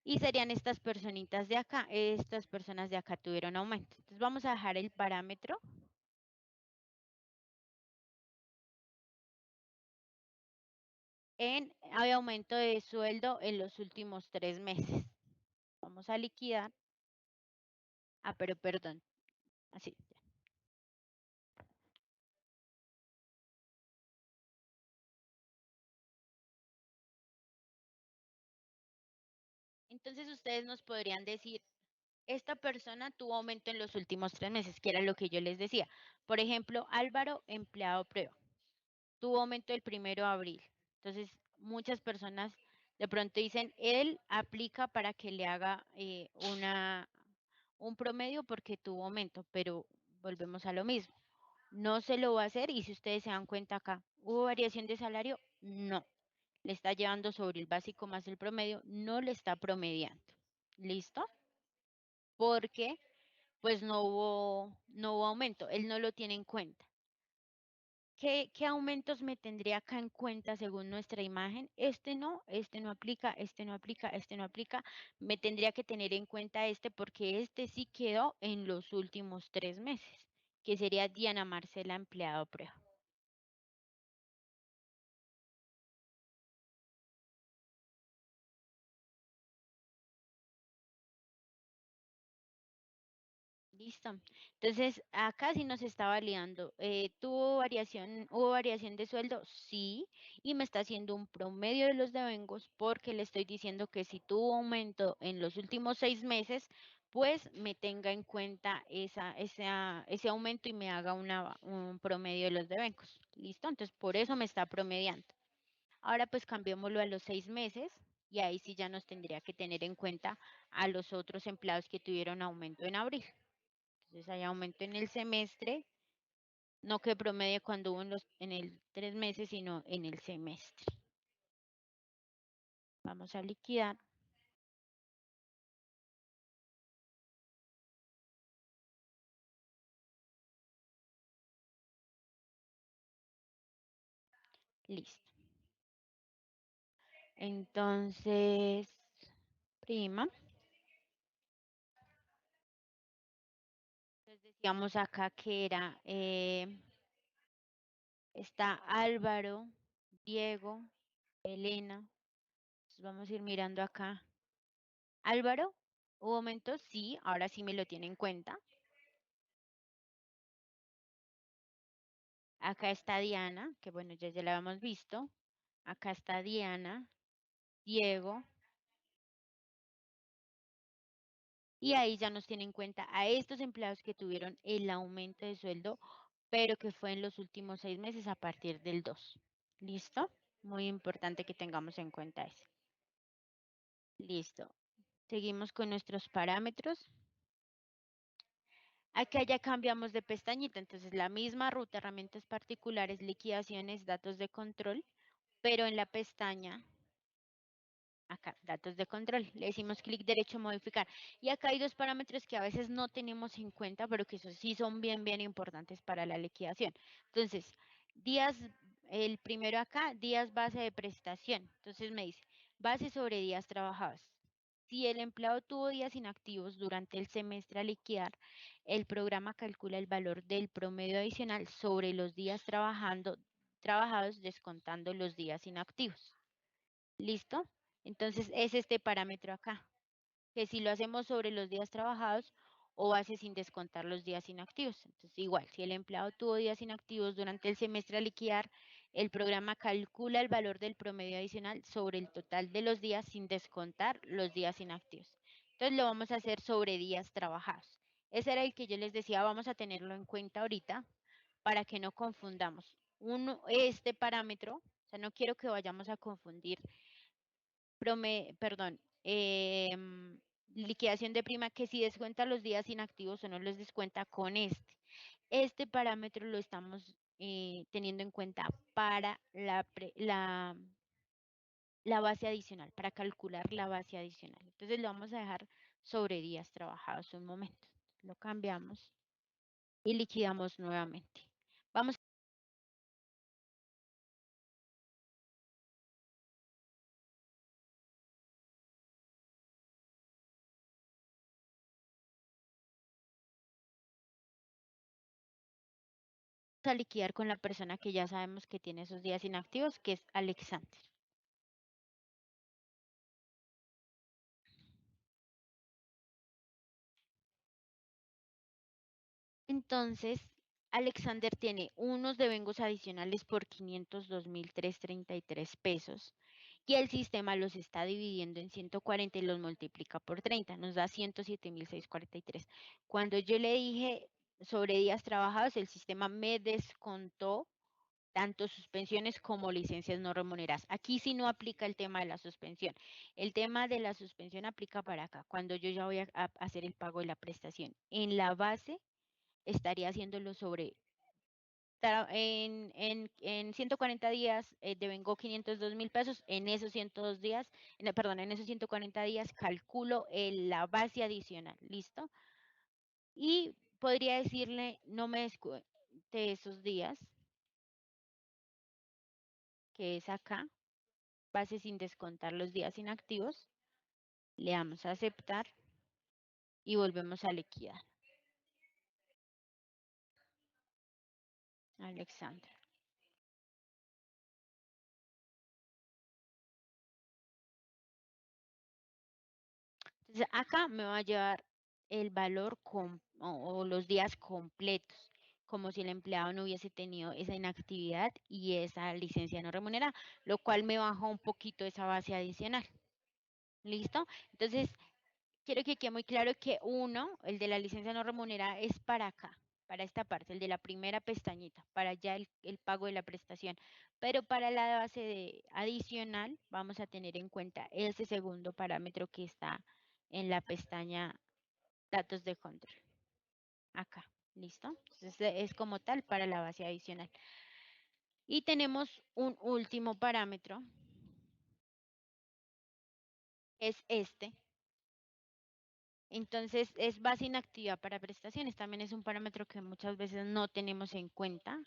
Y serían estas personitas de acá. Estas personas de acá tuvieron aumento. Entonces vamos a dejar el parámetro en hay aumento de sueldo en los últimos 3 meses. Vamos a liquidar. Ah, pero perdón. Así. Entonces ustedes nos podrían decir, esta persona tuvo aumento en los últimos 3 meses, que era lo que yo les decía. Por ejemplo, Álvaro, empleado prueba, tuvo aumento el 1 de abril. Entonces, muchas personas de pronto dicen, él aplica para que le haga un promedio porque tuvo aumento, pero volvemos a lo mismo. No se lo va a hacer y si ustedes se dan cuenta acá, ¿hubo variación de salario? No. Le está llevando sobre el básico más el promedio, no le está promediando. ¿Listo? Porque pues no hubo aumento, él no lo tiene en cuenta. ¿Qué aumentos me tendría acá en cuenta según nuestra imagen? Este no aplica, este no aplica, este no aplica. Me tendría que tener en cuenta este porque este sí quedó en los últimos 3 meses, que sería Diana Marcela, empleado prueba. Listo. Entonces, acá sí nos está validando. ¿Hubo variación de sueldo? Sí. Y me está haciendo un promedio de los devengos porque le estoy diciendo que si tuvo aumento en los últimos 6 meses, pues me tenga en cuenta ese aumento y me haga un promedio de los devengos. ¿Listo? Entonces, por eso me está promediando. Ahora, pues cambiémoslo a los 6 meses y ahí sí ya nos tendría que tener en cuenta a los otros empleados que tuvieron aumento en abril. Entonces hay aumento en el semestre, no que promedie cuando hubo en el 3 meses, sino en el semestre. Vamos a liquidar. Listo. Entonces, prima. Entonces decíamos acá que era, está Álvaro, Diego, Elena. Entonces vamos a ir mirando acá. Álvaro, ¿hubo aumento? Sí, ahora sí me lo tiene en cuenta. Acá está Diana, que bueno, ya la habíamos visto. Acá está Diana, Diego, y ahí ya nos tiene en cuenta a estos empleados que tuvieron el aumento de sueldo, pero que fue en los últimos 6 meses a partir del 2. ¿Listo? Muy importante que tengamos en cuenta eso. Listo. Seguimos con nuestros parámetros. Acá ya cambiamos de pestañita, entonces la misma ruta, herramientas particulares, liquidaciones, datos de control, pero en la pestaña acá, datos de control. Le decimos clic derecho, modificar. Y acá hay dos parámetros que a veces no tenemos en cuenta, pero que esos sí son bien importantes para la liquidación. Entonces, días, el primero acá, días base de prestación. Entonces me dice, base sobre días trabajados. Si el empleado tuvo días inactivos durante el semestre a liquidar, el programa calcula el valor del promedio adicional sobre los días trabajados descontando los días inactivos. ¿Listo? Entonces es este parámetro acá, que si lo hacemos sobre los días trabajados o base sin descontar los días inactivos. Entonces igual, si el empleado tuvo días inactivos durante el semestre a liquidar, el programa calcula el valor del promedio adicional sobre el total de los días sin descontar los días inactivos. Entonces lo vamos a hacer sobre días trabajados. Ese era el que yo les decía, vamos a tenerlo en cuenta ahorita para que no confundamos. Este parámetro, o sea, no quiero que vayamos a confundir liquidación de prima que si descuenta los días inactivos o no los descuenta con este. Este parámetro lo estamos teniendo en cuenta para la base adicional, para calcular la base adicional. Entonces lo vamos a dejar sobre días trabajados un momento. Lo cambiamos y liquidamos nuevamente. Vamos a liquidar con la persona que ya sabemos que tiene esos días inactivos, que es Alexander. Entonces, Alexander tiene unos devengos adicionales por 502.333 pesos y el sistema los está dividiendo en 140 y los multiplica por 30, nos da 107.643. Cuando yo le dije sobre días trabajados, el sistema me descontó tanto suspensiones como licencias no remuneradas. Aquí sí no aplica el tema de la suspensión. El tema de la suspensión aplica para acá, cuando yo ya voy a hacer el pago de la prestación. En la base estaría haciéndolo sobre en 140 días devengó 502.000 pesos, en esos 102 días, perdón, en esos 140 días calculo la base adicional, ¿listo? Y podría decirle, no me descuente esos días, que es acá, base sin descontar los días inactivos, le damos a aceptar y volvemos a liquidar. Alexander. Entonces acá me va a llevar el valor o los días completos, como si el empleado no hubiese tenido esa inactividad y esa licencia no remunerada, lo cual me baja un poquito esa base adicional. ¿Listo? Entonces, quiero que quede muy claro que uno, el de la licencia no remunerada, es para acá, para esta parte, el de la primera pestañita, para ya el pago de la prestación. Pero para la base adicional, vamos a tener en cuenta ese segundo parámetro que está en la pestaña datos de control. Acá, ¿listo? Entonces es como tal para la base adicional. Y tenemos un último parámetro, es este. Entonces, es base inactiva para prestaciones. También es un parámetro que muchas veces no tenemos en cuenta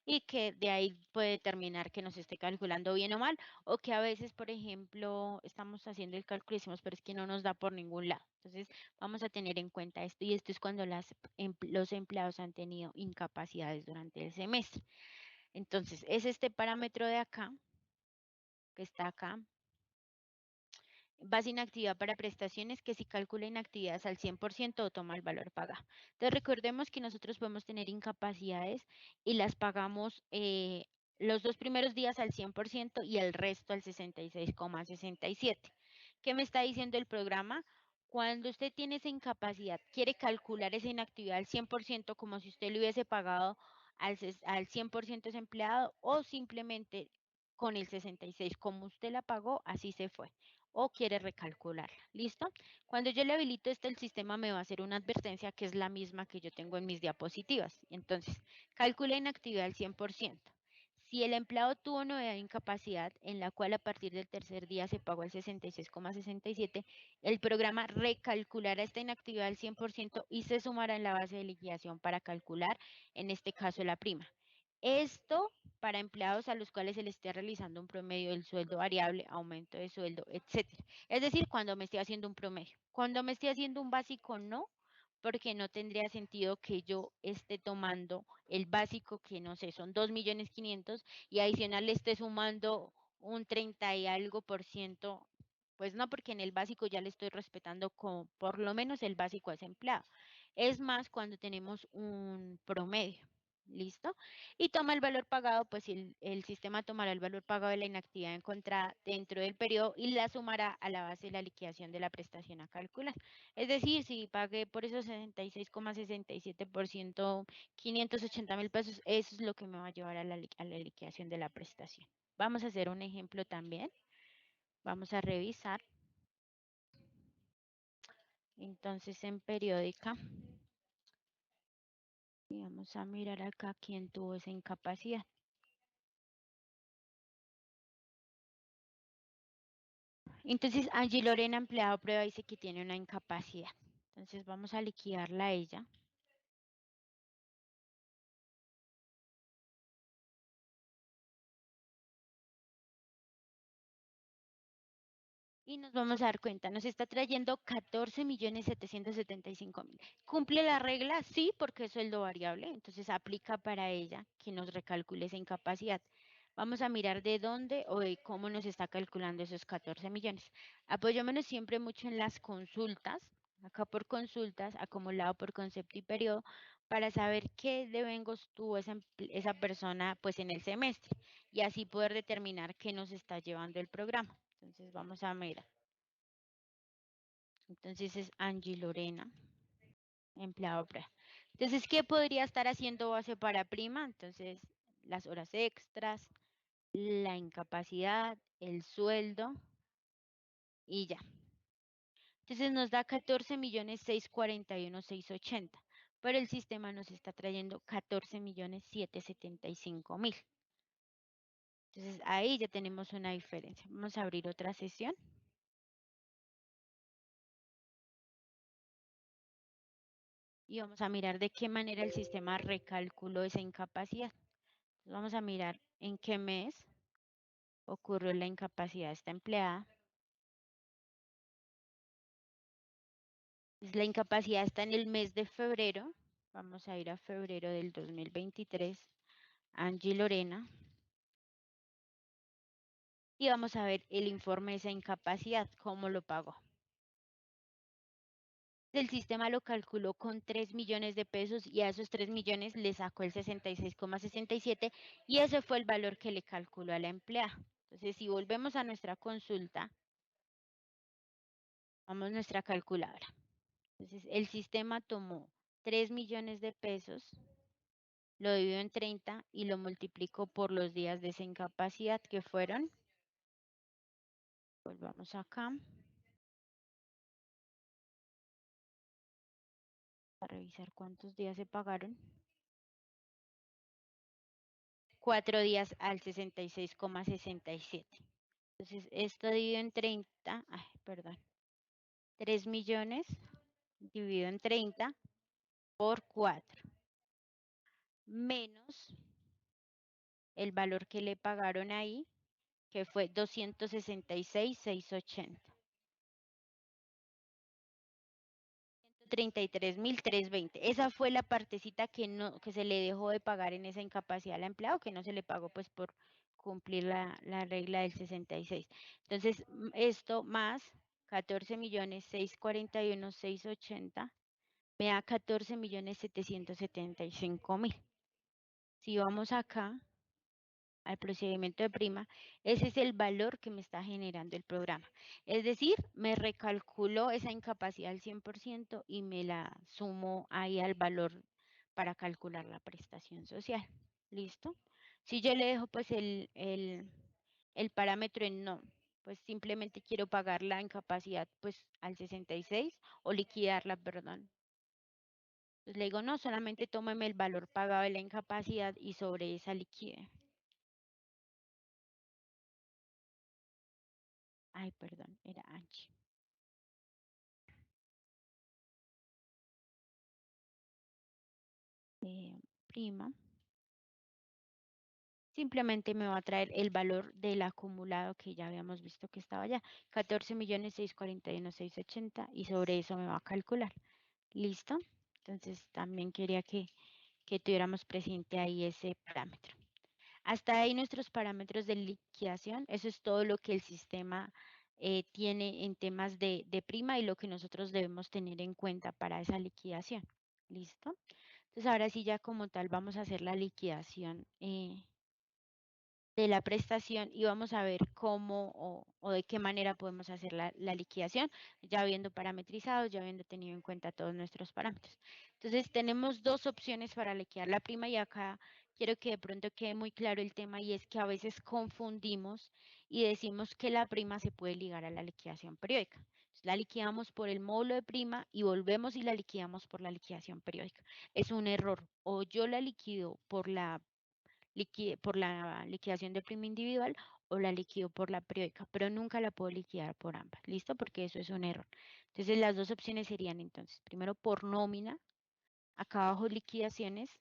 y que de ahí puede determinar que nos esté calculando bien o mal, o que a veces, por ejemplo, estamos haciendo el cálculo y decimos, pero es que no nos da por ningún lado. Entonces, vamos a tener en cuenta esto y esto es cuando los empleados han tenido incapacidades durante el semestre. Entonces, es este parámetro de acá, que está acá, base inactiva para prestaciones que si calcula inactividades al 100% o toma el valor pagado. Entonces recordemos que nosotros podemos tener incapacidades y las pagamos los 2 primeros días al 100% y el resto al 66,67. ¿Qué me está diciendo el programa? Cuando usted tiene esa incapacidad, quiere calcular esa inactividad al 100% como si usted le hubiese pagado al 100% ese empleado o simplemente con el 66, como usted la pagó, así se fue o quiere recalcularla. ¿Listo? Cuando yo le habilito esto, el sistema me va a hacer una advertencia que es la misma que yo tengo en mis diapositivas. Entonces, calcula inactividad al 100%. Si el empleado tuvo novedad de incapacidad, en la cual a partir del tercer día se pagó el 66,67, el programa recalculará esta inactividad al 100% y se sumará en la base de liquidación para calcular, en este caso, la prima. Esto para empleados a los cuales se les esté realizando un promedio del sueldo variable, aumento de sueldo, etcétera. Es decir, cuando me esté haciendo un promedio. Cuando me esté haciendo un básico, no, porque no tendría sentido que yo esté tomando el básico, que no sé, son 2.500.000 y adicional le esté sumando un 30 y algo por ciento. Pues no, porque en el básico ya le estoy respetando como por lo menos el básico a ese empleado. Es más cuando tenemos un promedio. ¿Listo? Y toma el valor pagado, pues el sistema tomará el valor pagado de la inactividad encontrada dentro del periodo y la sumará a la base de la liquidación de la prestación a calcular. Es decir, si pagué por esos 66,67%, 580.000 pesos, eso es lo que me va a llevar a la liquidación de la prestación. Vamos a hacer un ejemplo también. Vamos a revisar. Entonces, en periódica, y vamos a mirar acá quién tuvo esa incapacidad. Entonces, Angie Lorena, empleado prueba, dice que tiene una incapacidad. Entonces, vamos a liquidarla a ella. Y nos vamos a dar cuenta, nos está trayendo 14.775.000. ¿Cumple la regla? Sí, porque es sueldo variable, entonces aplica para ella que nos recalcule esa incapacidad. Vamos a mirar de dónde o de cómo nos está calculando esos 14 millones. Apoyémonos siempre mucho en las consultas, acá por consultas, acumulado por concepto y periodo, para saber qué devengos tuvo esa persona pues en el semestre y así poder determinar qué nos está llevando el programa. Entonces vamos a mirar. Entonces es Angie Lorena, empleado. Entonces, ¿qué podría estar haciendo base para prima? Entonces, las horas extras, la incapacidad, el sueldo y ya. Entonces nos da 14.641.680, pero el sistema nos está trayendo 14.775.000. Entonces ahí ya tenemos una diferencia. Vamos a abrir otra sesión. Y vamos a mirar de qué manera el sistema recalculó esa incapacidad. Vamos a mirar en qué mes ocurrió la incapacidad de esta empleada. La incapacidad está en el mes de febrero. Vamos a ir a febrero del 2023. Angie Lorena. Y vamos a ver el informe de esa incapacidad, cómo lo pagó. El sistema lo calculó con 3 millones de pesos y a esos 3 millones le sacó el 66,67 y ese fue el valor que le calculó a la empleada. Entonces, si volvemos a nuestra consulta, vamos a nuestra calculadora. Entonces, el sistema tomó 3 millones de pesos, lo dividió en 30 y lo multiplicó por los días de esa incapacidad que fueron. Volvamos acá. Para revisar cuántos días se pagaron. 4 días al 66,67. Entonces, esto dividido en 30, perdón, 3 millones dividido en 30 por 4, menos el valor que le pagaron ahí, que fue 266,680. 33.320. Esa fue la partecita que se le dejó de pagar en esa incapacidad al empleado, que no se le pagó pues por cumplir la regla del 66. Entonces, esto más 14.641.680 me da 14.775.000. Si vamos acá al procedimiento de prima, ese es el valor que me está generando el programa. Es decir, me recalculó esa incapacidad al 100% y me la sumo ahí al valor para calcular la prestación social. ¿Listo? Si yo le dejo pues el parámetro en no, pues simplemente quiero pagar la incapacidad pues al 66 o liquidarla, perdón. Entonces le digo, no, solamente tómeme el valor pagado de la incapacidad y sobre esa liquide. Ay, perdón, era Angie. Prima. Simplemente me va a traer el valor del acumulado que ya habíamos visto que estaba allá. 14.641.680 y sobre eso me va a calcular. ¿Listo? Entonces también quería que tuviéramos presente ahí ese parámetro. Hasta ahí nuestros parámetros de liquidación. Eso es todo lo que el sistema tiene en temas de prima y lo que nosotros debemos tener en cuenta para esa liquidación. ¿Listo? Entonces ahora sí ya como tal vamos a hacer la liquidación de la prestación y vamos a ver cómo o de qué manera podemos hacer la liquidación, ya habiendo parametrizado, ya habiendo tenido en cuenta todos nuestros parámetros. Entonces tenemos dos opciones para liquidar la prima y acá quiero que de pronto quede muy claro el tema y es que a veces confundimos y decimos que la prima se puede ligar a la liquidación periódica. Entonces, la liquidamos por el módulo de prima y volvemos y la liquidamos por la liquidación periódica. Es un error. O yo la liquido por la liquidación de prima individual o la liquido por la periódica, pero nunca la puedo liquidar por ambas, ¿listo? Porque eso es un error. Entonces las dos opciones serían entonces, primero por nómina, acá abajo liquidaciones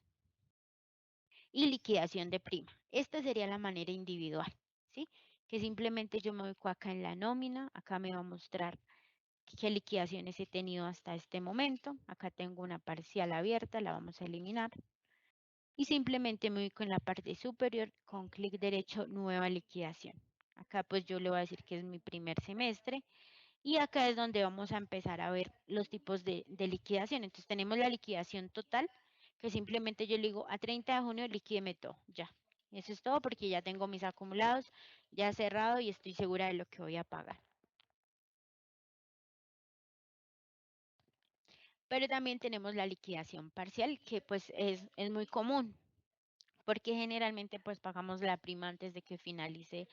y liquidación de prima. Esta sería la manera individual, ¿sí? que simplemente yo me ubico acá en la nómina, acá me va a mostrar qué liquidaciones he tenido hasta este momento. Acá tengo una parcial abierta, la vamos a eliminar. Y simplemente me ubico en la parte superior con clic derecho, nueva liquidación. Acá pues yo le voy a decir que es mi primer semestre y acá es donde vamos a empezar a ver los tipos de liquidación. Entonces tenemos la liquidación total, que simplemente yo le digo a 30 de junio liquídeme todo, ya. Eso es todo porque ya tengo mis acumulados ya cerrado y estoy segura de lo que voy a pagar. Pero también tenemos la liquidación parcial, que pues es muy común, porque generalmente pues pagamos la prima antes de que finalice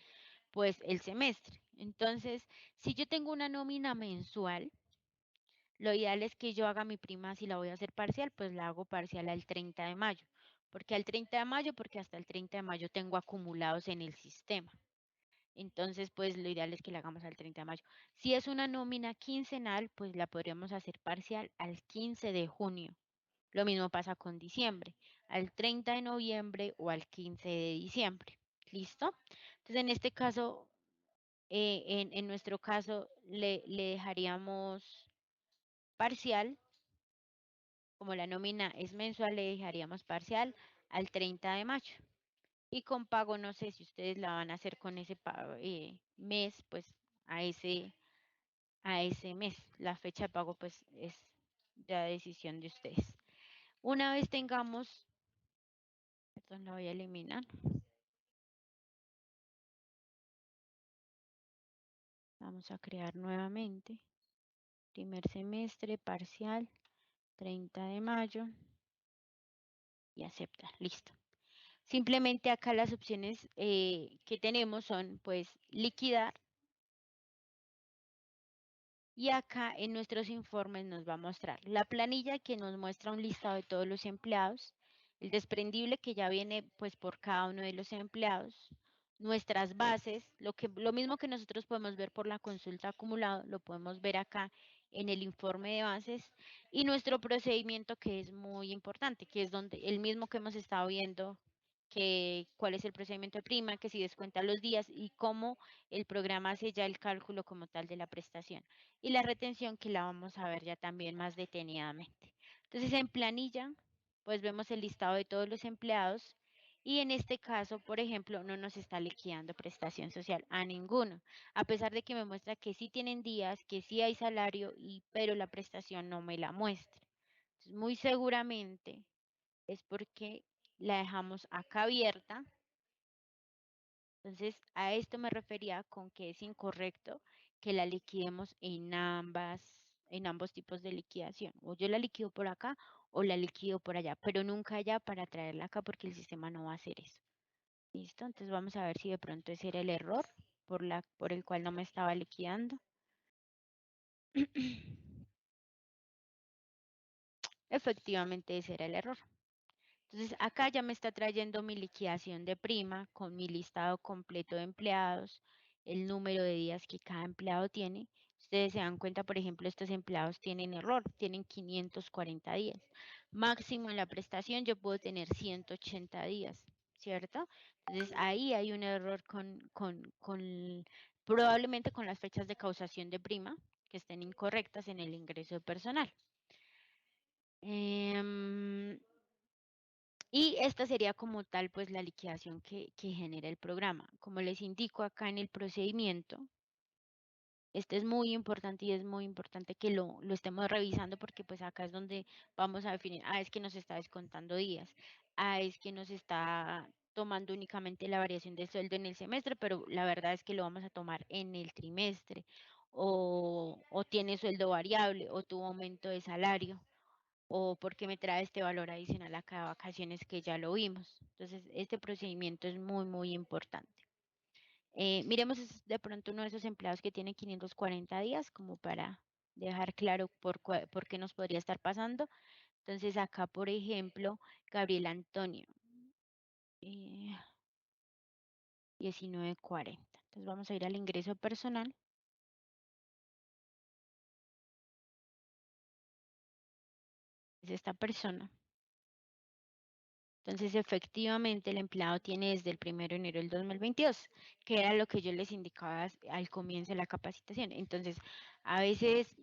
pues el semestre. Entonces, si yo tengo una nómina mensual, lo ideal es que yo haga mi prima, si la voy a hacer parcial, pues la hago parcial al 30 de mayo. ¿Porque al 30 de mayo? Porque hasta el 30 de mayo tengo acumulados en el sistema. Entonces, pues lo ideal es que la hagamos al 30 de mayo. Si es una nómina quincenal, pues la podríamos hacer parcial al 15 de junio. Lo mismo pasa con diciembre, al 30 de noviembre o al 15 de diciembre. ¿Listo? Entonces, en este caso, en nuestro caso, le dejaríamos parcial, como la nómina es mensual, le dejaríamos parcial al 30 de mayo. Y con pago, no sé si ustedes la van a hacer con ese mes, pues a ese mes. La fecha de pago, pues es ya decisión de ustedes. Una vez tengamos, perdón, la voy a eliminar. Vamos a crear nuevamente. Primer semestre, parcial, 30 de mayo y aceptar. Listo. Simplemente acá las opciones que tenemos son pues liquidar y acá en nuestros informes nos va a mostrar la planilla que nos muestra un listado de todos los empleados, el desprendible que ya viene pues por cada uno de los empleados, nuestras bases, lo mismo que nosotros podemos ver por la consulta acumulado, lo podemos ver acá en el informe de bases y nuestro procedimiento que es muy importante, que es donde el mismo que hemos estado viendo que cuál es el procedimiento de prima, que si descuenta los días y cómo el programa hace ya el cálculo como tal de la prestación. Y la retención que la vamos a ver ya también más detenidamente. Entonces, en planilla, pues vemos el listado de todos los empleados y en este caso, por ejemplo, no nos está liquidando prestación social a ninguno, a pesar de que me muestra que sí tienen días, que sí hay salario, pero la prestación no me la muestra. Entonces, muy seguramente es porque la dejamos acá abierta. Entonces, a esto me refería con que es incorrecto que la liquidemos en ambos tipos de liquidación. O yo la liquido por acá o la liquido por allá, pero nunca allá para traerla acá porque el sistema no va a hacer eso. ¿Listo? Entonces vamos a ver si de pronto ese era el error por el cual no me estaba liquidando. Efectivamente, ese era el error. Entonces, acá ya me está trayendo mi liquidación de prima con mi listado completo de empleados, el número de días que cada empleado tiene. Ustedes se dan cuenta, por ejemplo, estos empleados tienen error, tienen 540 días. Máximo en la prestación yo puedo tener 180 días, ¿cierto? Entonces, ahí hay un error probablemente con las fechas de causación de prima que estén incorrectas en el ingreso de personal. Y esta sería como tal, pues la liquidación que genera el programa. Como les indico acá en el procedimiento, este es muy importante y es muy importante que lo estemos revisando porque pues acá es donde vamos a definir, es que nos está descontando días, es que nos está tomando únicamente la variación de sueldo en el semestre, pero la verdad es que lo vamos a tomar en el trimestre, o tiene sueldo variable, o tuvo aumento de salario o por qué me trae este valor adicional acá de vacaciones que ya lo vimos. Entonces, este procedimiento es muy, muy importante. Miremos de pronto uno de esos empleados que tiene 540 días, como para dejar claro por qué nos podría estar pasando. Entonces, acá, por ejemplo, Gabriel Antonio, 1940. Entonces, vamos a ir al ingreso personal. Es esta persona. Entonces, efectivamente, el empleado tiene desde el 1 de enero del 2022, que era lo que yo les indicaba al comienzo de la capacitación. Entonces, a veces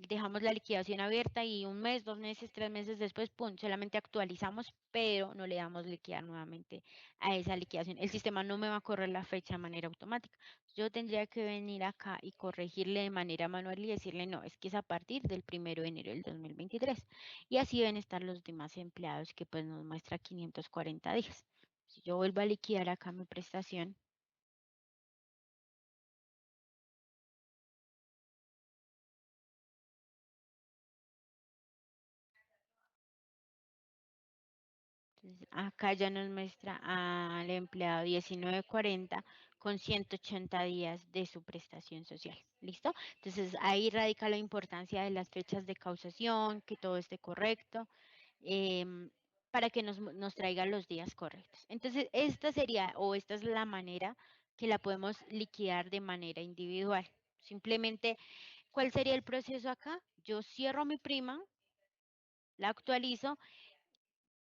dejamos la liquidación abierta y un mes, 2 meses, 3 meses después, ¡pum!, solamente actualizamos, pero no le damos liquidar nuevamente a esa liquidación. El sistema no me va a correr la fecha de manera automática. Yo tendría que venir acá y corregirle de manera manual y decirle, no, es que es a partir del 1 de enero del 2023. Y así deben estar los demás empleados que pues nos muestra 540 días. Si yo vuelvo a liquidar acá mi prestación, entonces acá ya nos muestra al empleado 1940 con 180 días de su prestación social. ¿Listo? Entonces ahí radica la importancia de las fechas de causación, que todo esté correcto, para que nos traiga los días correctos. Entonces esta sería, o esta es la manera que la podemos liquidar de manera individual. Simplemente, ¿cuál sería el proceso acá? Yo cierro mi prima, la actualizo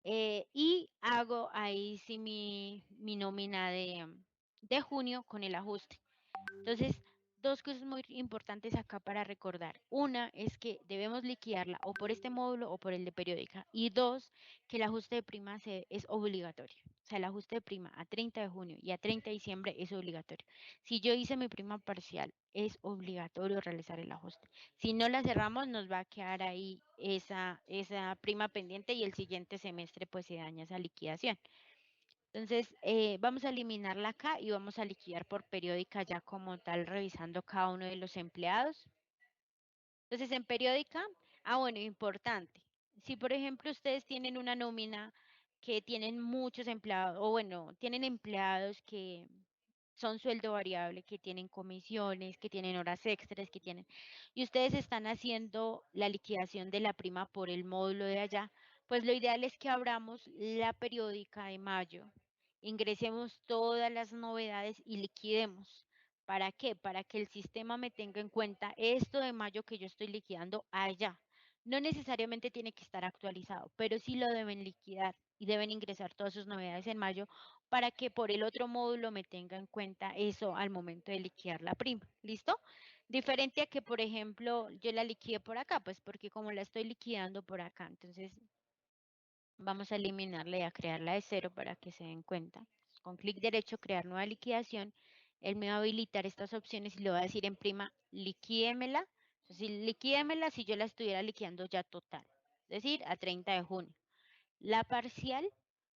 y hago ahí sí mi nómina de junio con el ajuste. Entonces, dos cosas muy importantes acá para recordar. Una es que debemos liquidarla o por este módulo o por el de periódica. Y dos, que el ajuste de prima es obligatorio. O sea, el ajuste de prima a 30 de junio y a 30 de diciembre es obligatorio. Si yo hice mi prima parcial, es obligatorio realizar el ajuste. Si no la cerramos, nos va a quedar ahí esa prima pendiente y el siguiente semestre pues se daña esa liquidación. Entonces, vamos a eliminarla acá y vamos a liquidar por periódica ya como tal, revisando cada uno de los empleados. Entonces, en periódica, bueno, importante. Si, por ejemplo, ustedes tienen una nómina que tienen muchos empleados, o bueno, tienen empleados que son sueldo variable, que tienen comisiones, que tienen horas extras, y ustedes están haciendo la liquidación de la prima por el módulo de allá, pues lo ideal es que abramos la periódica de mayo, ingresemos todas las novedades y liquidemos. ¿Para qué? Para que el sistema me tenga en cuenta esto de mayo que yo estoy liquidando allá. No necesariamente tiene que estar actualizado, pero sí lo deben liquidar y deben ingresar todas sus novedades en mayo para que por el otro módulo me tenga en cuenta eso al momento de liquidar la prima. ¿Listo? Diferente a que, por ejemplo, yo la liquide por acá, pues porque como la estoy liquidando por acá, entonces vamos a eliminarla y a crearla de cero para que se den cuenta. Con clic derecho, crear nueva liquidación. Él me va a habilitar estas opciones y le va a decir en prima, liquídemela. Entonces, liquídemela si yo la estuviera liquidando ya total, es decir, a 30 de junio. La parcial,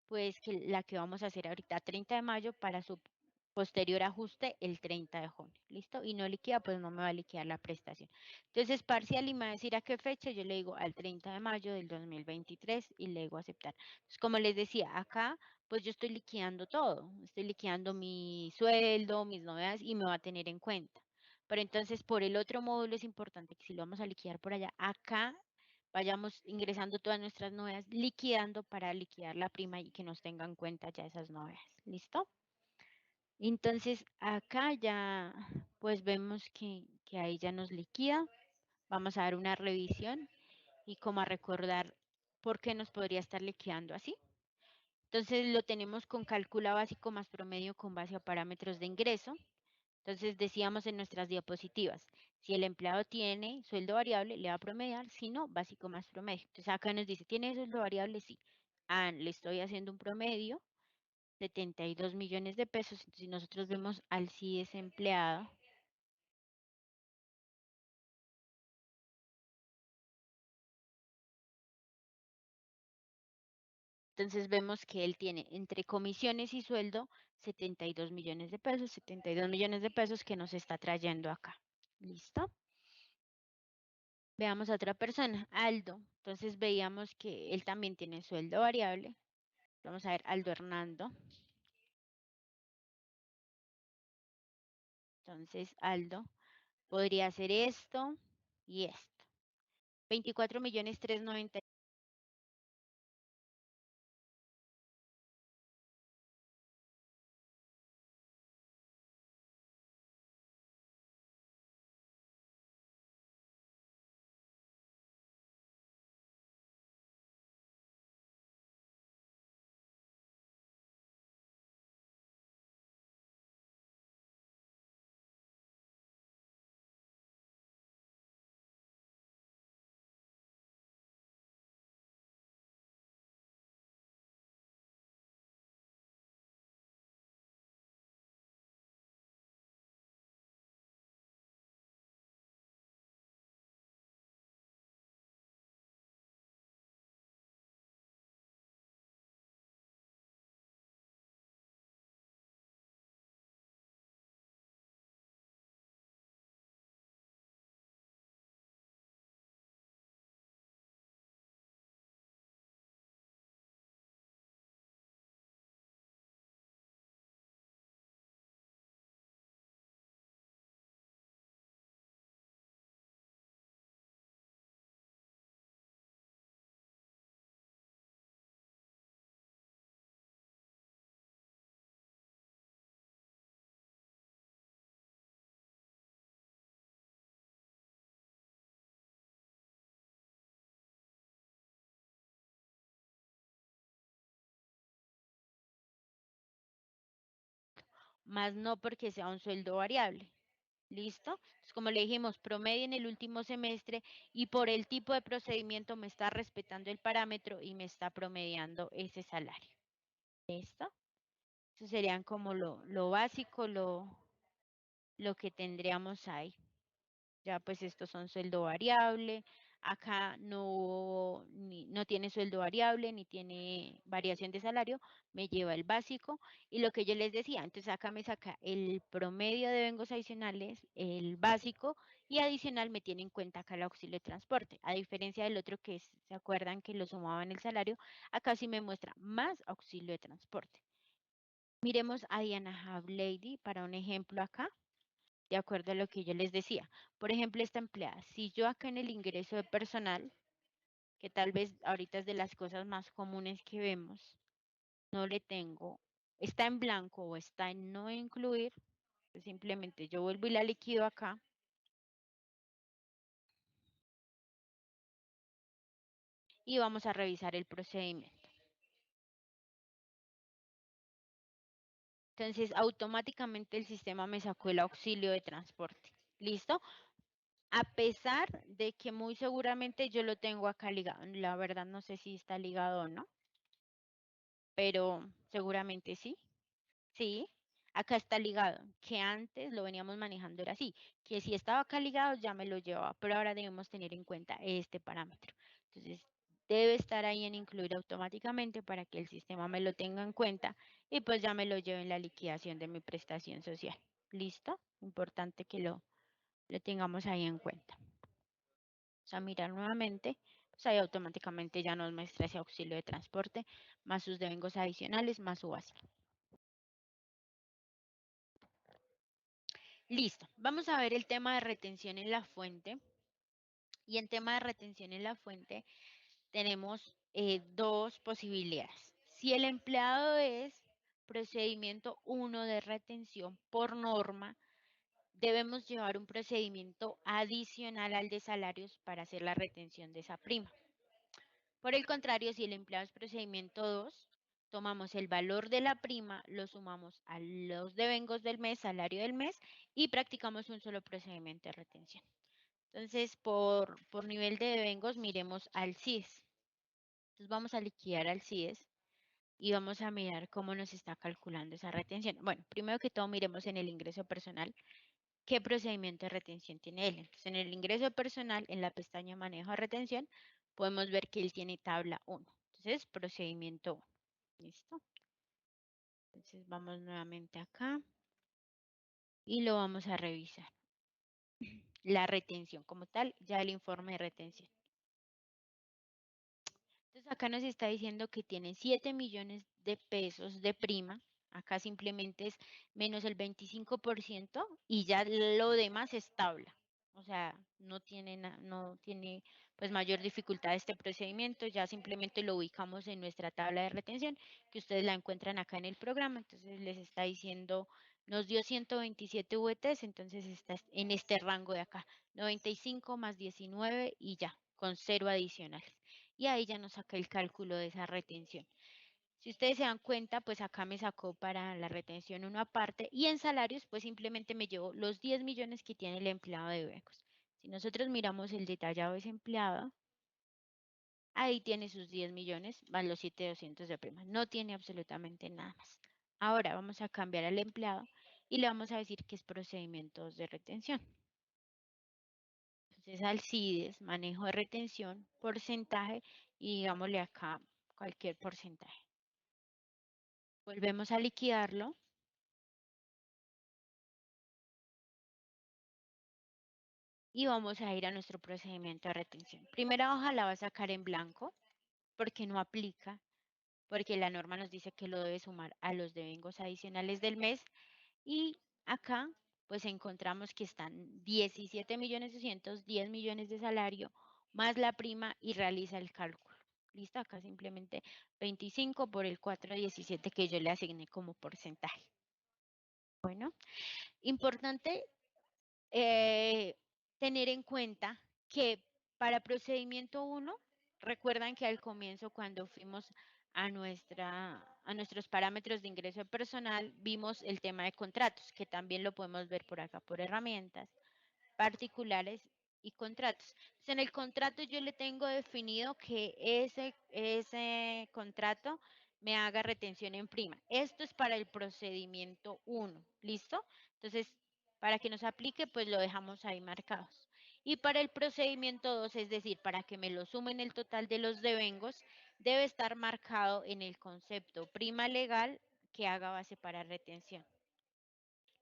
pues que la que vamos a hacer ahorita, 30 de mayo, para su posterior ajuste el 30 de junio. ¿Listo? Y no liquida, pues no me va a liquidar la prestación. Entonces, parcial y me va a decir a qué fecha, yo le digo al 30 de mayo del 2023 y le digo aceptar. Entonces, como les decía, acá, pues yo estoy liquidando todo. Estoy liquidando mi sueldo, mis novedades y me va a tener en cuenta. Pero entonces, por el otro módulo es importante que si lo vamos a liquidar por allá, acá vayamos ingresando todas nuestras novedades, liquidando para liquidar la prima y que nos tengan en cuenta ya esas novedades. ¿Listo? Entonces, acá ya, pues vemos que ahí ya nos liquida. Vamos a dar una revisión y como a recordar por qué nos podría estar liquidando así. Entonces, lo tenemos con cálculo básico más promedio con base a parámetros de ingreso. Entonces decíamos en nuestras diapositivas, si el empleado tiene sueldo variable, le va a promediar, si no, básico más promedio. Entonces acá nos dice, ¿tiene sueldo variable? Sí. Le estoy haciendo un promedio, 72 millones de pesos. Entonces, si nosotros vemos al CIES empleado, entonces vemos que él tiene entre comisiones y sueldo 72 millones de pesos, 72 millones de pesos que nos está trayendo acá. ¿Listo? Veamos a otra persona, Aldo. Entonces veíamos que él también tiene sueldo variable. Vamos a ver, Aldo Hernando. Entonces, Aldo podría hacer esto y esto. 24 millones 390. más no porque sea un sueldo variable. ¿Listo? Entonces, como le dijimos, promedio en el último semestre y por el tipo de procedimiento me está respetando el parámetro y me está promediando ese salario. ¿Listo? Eso serían como lo básico, lo que tendríamos ahí. Ya pues estos son sueldo variable. Acá no tiene sueldo variable ni tiene variación de salario, me lleva el básico. Y lo que yo les decía, entonces acá me saca el promedio de bengos adicionales, el básico y adicional me tiene en cuenta acá el auxilio de transporte. A diferencia del otro que se acuerdan que lo sumaba en el salario, acá sí me muestra más auxilio de transporte. Miremos a Diana Lady para un ejemplo acá de acuerdo a lo que yo les decía. Por ejemplo, esta empleada, si yo acá en el ingreso de personal, que tal vez ahorita es de las cosas más comunes que vemos, no le tengo, está en blanco o está en no incluir, pues simplemente yo vuelvo y la liquido acá. Y vamos a revisar el procedimiento. Entonces, automáticamente el sistema me sacó el auxilio de transporte. ¿Listo? A pesar de que muy seguramente yo lo tengo acá ligado. La verdad no sé si está ligado o no, pero seguramente sí. Sí, acá está ligado, que antes lo veníamos manejando era así, que si estaba acá ligado ya me lo llevaba, pero ahora debemos tener en cuenta este parámetro. Entonces, debe estar ahí en incluir automáticamente para que el sistema me lo tenga en cuenta y pues ya me lo lleve en la liquidación de mi prestación social. ¿Listo? Importante que lo tengamos ahí en cuenta. Vamos a mirar nuevamente, pues ahí automáticamente ya nos muestra ese auxilio de transporte, más sus devengos adicionales, más su básico. Listo, vamos a ver el tema de retención en la fuente. Y en tema de retención en la fuente tenemos dos posibilidades. Si el empleado es procedimiento 1 de retención por norma, debemos llevar un procedimiento adicional al de salarios para hacer la retención de esa prima. Por el contrario, si el empleado es procedimiento 2, tomamos el valor de la prima, lo sumamos a los devengos del mes, salario del mes, y practicamos un solo procedimiento de retención. Entonces, por nivel de devengos, miremos al CIES. Entonces, vamos a liquidar al CIES y vamos a mirar cómo nos está calculando esa retención. Bueno, primero que todo, miremos en el ingreso personal qué procedimiento de retención tiene él. Entonces, en el ingreso personal, en la pestaña manejo de retención, podemos ver que él tiene tabla 1. Entonces, procedimiento 1. ¿Listo? Entonces, vamos nuevamente acá y lo vamos a revisar. La retención como tal, ya el informe de retención. Entonces, acá nos está diciendo que tiene 7 millones de pesos de prima. Acá simplemente es menos el 25% y ya lo demás es tabla. O sea, no tiene pues mayor dificultad este procedimiento, ya simplemente lo ubicamos en nuestra tabla de retención, que ustedes la encuentran acá en el programa. Entonces les está diciendo, nos dio 127 VTs, entonces está en este rango de acá, 95 más 19 y ya, con 0 adicionales. Y ahí ya nos saca el cálculo de esa retención. Si ustedes se dan cuenta, pues acá me sacó para la retención una parte y en salarios, pues simplemente me llevo los 10 millones que tiene el empleado de becos. Si nosotros miramos el detallado de ese empleado, ahí tiene sus 10 millones más los 7.200 de prima. No tiene absolutamente nada más. Ahora vamos a cambiar al empleado y le vamos a decir que es procedimientos de retención. Entonces al CIDES, manejo de retención, porcentaje y digámosle acá cualquier porcentaje. Volvemos a liquidarlo. Y vamos a ir a nuestro procedimiento de retención. Primera hoja la va a sacar en blanco porque no aplica, porque la norma nos dice que lo debe sumar a los devengos adicionales del mes. Y acá pues encontramos que están 17.200.000, 10 millones de salario más la prima y realiza el cálculo. Listo, acá simplemente 25 por el 4.17 que yo le asigné como porcentaje. Bueno, importante tener en cuenta que para procedimiento 1, recuerdan que al comienzo cuando fuimos a nuestros parámetros de ingreso personal, vimos el tema de contratos, que también lo podemos ver por acá por herramientas, particulares y contratos. Entonces, en el contrato yo le tengo definido que ese contrato me haga retención en prima. Esto es para el procedimiento 1, ¿listo? Entonces, para que nos aplique, pues lo dejamos ahí marcados. Y para el procedimiento 2, es decir, para que me lo sumen el total de los devengos, debe estar marcado en el concepto prima legal que haga base para retención.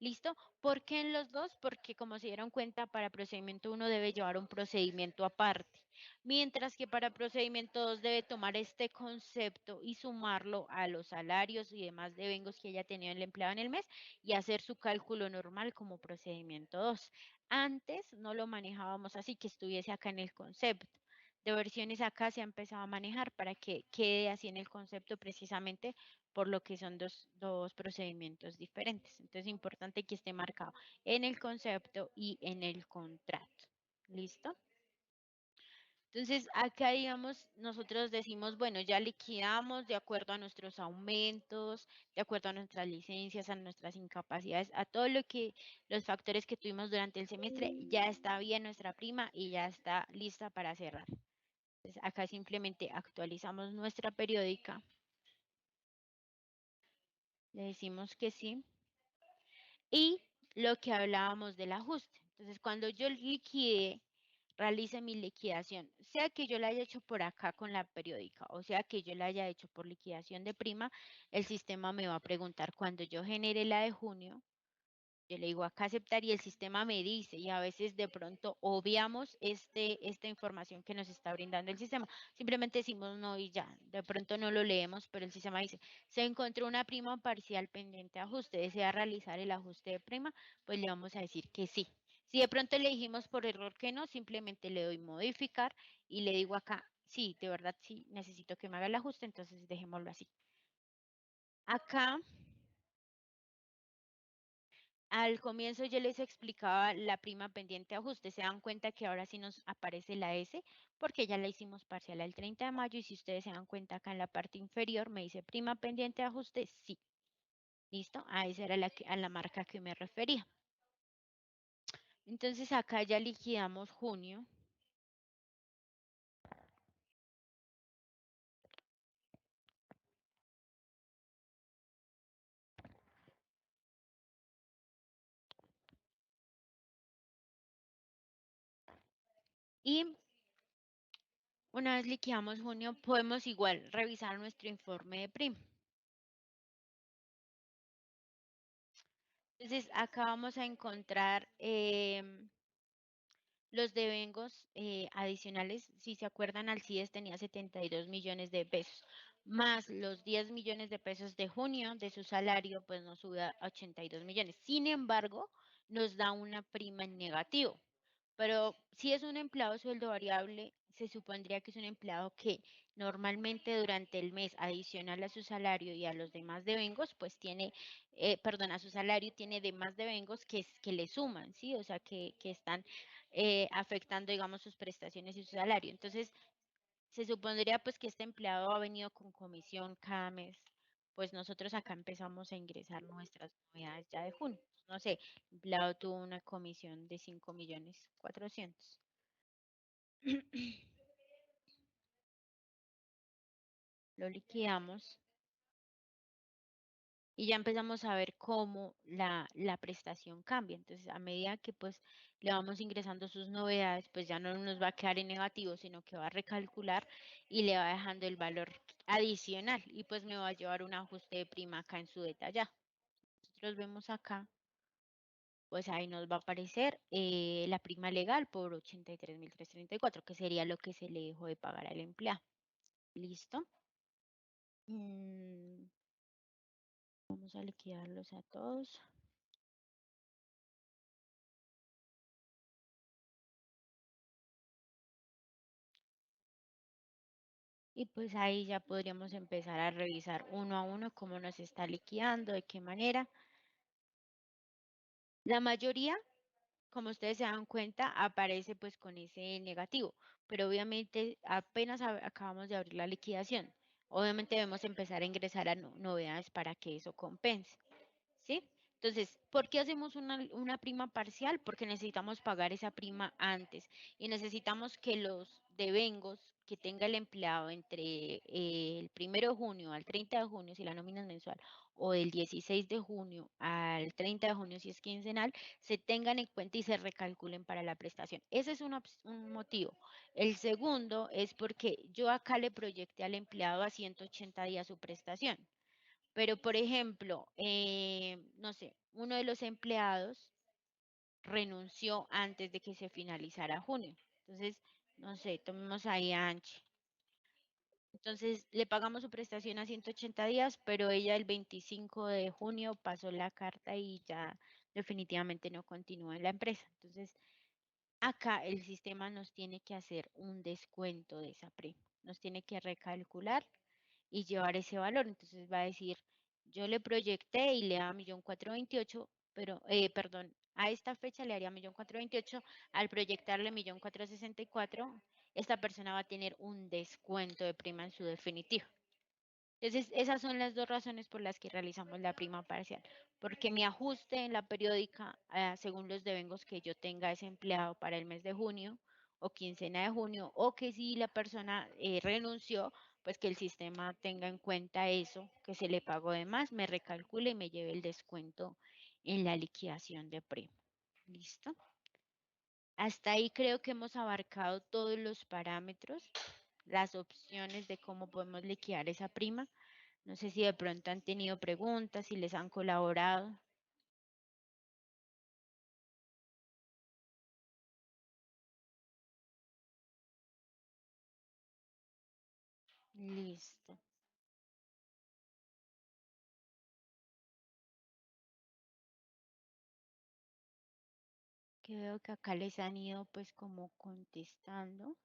¿Listo? ¿Por qué en los dos? Porque como se dieron cuenta, para procedimiento uno debe llevar un procedimiento aparte, mientras que para procedimiento 2 debe tomar este concepto y sumarlo a los salarios y demás devengos que haya tenido el empleado en el mes y hacer su cálculo normal como procedimiento 2. Antes no lo manejábamos así, que estuviese acá en el concepto. De versiones acá se ha empezado a manejar para que quede así en el concepto precisamente por lo que son dos procedimientos diferentes. Entonces es importante que esté marcado en el concepto y en el contrato. ¿Listo? Entonces, acá, digamos, nosotros decimos, bueno, ya liquidamos de acuerdo a nuestros aumentos, de acuerdo a nuestras licencias, a nuestras incapacidades, a todo lo que, los factores que tuvimos durante el semestre, ya está bien nuestra prima y ya está lista para cerrar. Entonces, acá simplemente actualizamos nuestra periódica, le decimos que sí. Y lo que hablábamos del ajuste. Entonces, cuando yo liquide, realice mi liquidación, sea que yo la haya hecho por acá con la periódica, o sea que yo la haya hecho por liquidación de prima, el sistema me va a preguntar cuando yo genere la de junio, yo le digo acá aceptar y el sistema me dice, y a veces de pronto obviamos esta información que nos está brindando el sistema. Simplemente decimos no y ya, de pronto no lo leemos, pero el sistema dice, se encontró una prima parcial pendiente de ajuste, desea realizar el ajuste de prima, pues le vamos a decir que sí. Si de pronto le dijimos por error que no, simplemente le doy modificar y le digo acá, sí, de verdad sí, necesito que me haga el ajuste, entonces dejémoslo así. Acá al comienzo yo les explicaba la prima pendiente de ajuste. Se dan cuenta que ahora sí nos aparece la S porque ya la hicimos parcial el 30 de mayo y si ustedes se dan cuenta acá en la parte inferior me dice prima pendiente de ajuste, sí. ¿Listo? A esa era a la marca que me refería. Entonces acá ya liquidamos junio. Y una vez liquidamos junio, podemos igual revisar nuestro informe de prima. Entonces acá vamos a encontrar los devengos adicionales, si se acuerdan, Alcides tenía 72 millones de pesos, más los 10 millones de pesos de junio de su salario, pues nos sube a 82 millones. Sin embargo, nos da una prima en negativo. Pero si es un empleado sueldo variable, se supondría que es un empleado que normalmente durante el mes, adicional a su salario y a los demás devengos, pues tiene, perdón, a su salario tiene demás devengos que le suman, ¿sí? O sea, que están afectando, digamos, sus prestaciones y su salario. Entonces, se supondría pues que este empleado ha venido con comisión cada mes. Pues nosotros acá empezamos a ingresar nuestras novedades ya de junio. No sé, el empleado tuvo una comisión de 5.400.000. Lo liquidamos y ya empezamos a ver cómo la prestación cambia. Entonces, a medida que pues le vamos ingresando sus novedades, pues ya no nos va a quedar en negativo, sino que va a recalcular y le va dejando el valor adicional y pues me va a llevar un ajuste de prima acá en su detallado. Nosotros vemos acá, pues ahí nos va a aparecer la prima legal por 83.334, que sería lo que se le dejó de pagar al empleado. ¿Listo? Mm, Vamos a liquidarlos a todos. Y pues ahí ya podríamos empezar a revisar uno a uno cómo nos está liquidando, de qué manera. La mayoría, como ustedes se dan cuenta, aparece pues con ese negativo, pero obviamente apenas acabamos de abrir la liquidación. Obviamente debemos empezar a ingresar a novedades para que eso compense. ¿Sí? Entonces, ¿por qué hacemos una prima parcial? Porque necesitamos pagar esa prima antes y necesitamos que los devengos que tenga el empleado entre el 1 de junio al 30 de junio, si la nómina es mensual, o del 16 de junio al 30 de junio, si es quincenal, se tengan en cuenta y se recalculen para la prestación. Ese es un motivo. El segundo es porque yo acá le proyecté al empleado a 180 días su prestación. Pero, por ejemplo, no sé, uno de los empleados renunció antes de que se finalizara junio. Entonces, no sé, tomemos ahí a Anchi. Entonces, le pagamos su prestación a 180 días, pero ella el 25 de junio pasó la carta y ya definitivamente no continúa en la empresa. Entonces, acá el sistema nos tiene que hacer un descuento de esa prima. Nos tiene que recalcular y llevar ese valor. Entonces va a decir, yo le proyecté y le da 1.428.000, pero, perdón, a esta fecha le haría 1.428.000, al proyectarle 1.464.000, esta persona va a tener un descuento de prima en su definitivo. Entonces, esas son las dos razones por las que realizamos la prima parcial, porque mi ajuste en la periódica, según los devengos que yo tenga ese empleado para el mes de junio o quincena de junio, o que si la persona renunció, pues que el sistema tenga en cuenta eso, que se le pagó de más, me recalcule y me lleve el descuento en la liquidación de prima. ¿Listo? Hasta ahí creo que hemos abarcado todos los parámetros, las opciones de cómo podemos liquidar esa prima. No sé si de pronto han tenido preguntas, si les han colaborado. Listo. Que veo que acá les han ido pues como contestando.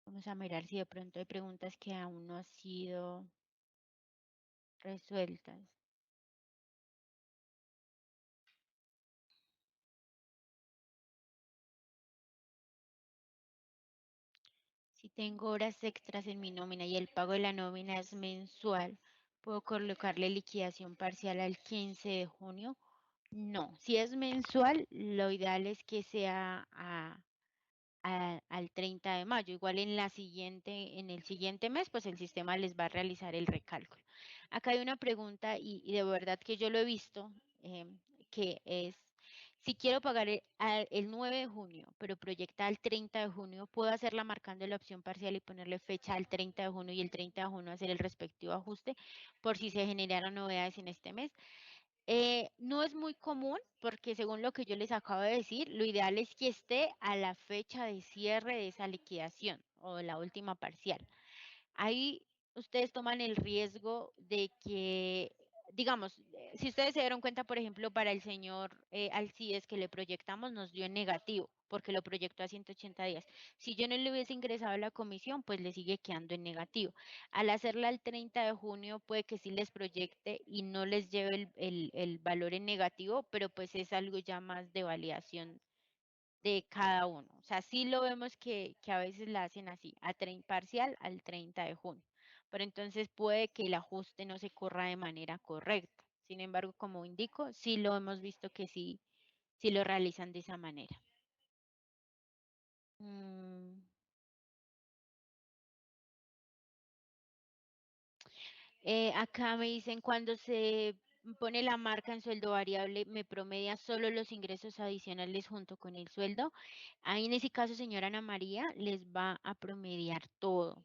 Vamos a mirar si de pronto hay preguntas que aún no han sido resueltas. Si tengo horas extras en mi nómina y el pago de la nómina es mensual, ¿puedo colocarle liquidación parcial al 15 de junio? No, si es mensual, lo ideal es que sea al 30 de mayo. Igual en el siguiente mes, pues el sistema les va a realizar el recálculo. Acá hay una pregunta y de verdad que yo lo he visto, que es, si quiero pagar el 9 de junio, pero proyecta al 30 de junio, ¿puedo hacerla marcando la opción parcial y ponerle fecha al 30 de junio y el 30 de junio hacer el respectivo ajuste por si se generaron novedades en este mes? No es muy común porque según lo que yo les acabo de decir, lo ideal es que esté a la fecha de cierre de esa liquidación o de la última parcial. Ahí ustedes toman el riesgo de que, digamos, si ustedes se dieron cuenta, por ejemplo, para el señor Alcides que le proyectamos nos dio en negativo porque lo proyectó a 180 días. Si yo no le hubiese ingresado la comisión, pues le sigue quedando en negativo. Al hacerla el 30 de junio, puede que sí les proyecte y no les lleve el valor en negativo, pero pues es algo ya más de validación de cada uno. O sea, sí lo vemos que a veces la hacen así, parcial al 30 de junio. Pero entonces puede que el ajuste no se corra de manera correcta. Sin embargo, como indico, sí lo hemos visto que sí lo realizan de esa manera. Mm, acá me dicen cuando se pone la marca en sueldo variable, me promedia solo los ingresos adicionales junto con el sueldo. Ahí en ese caso, señora Ana María, les va a promediar todo.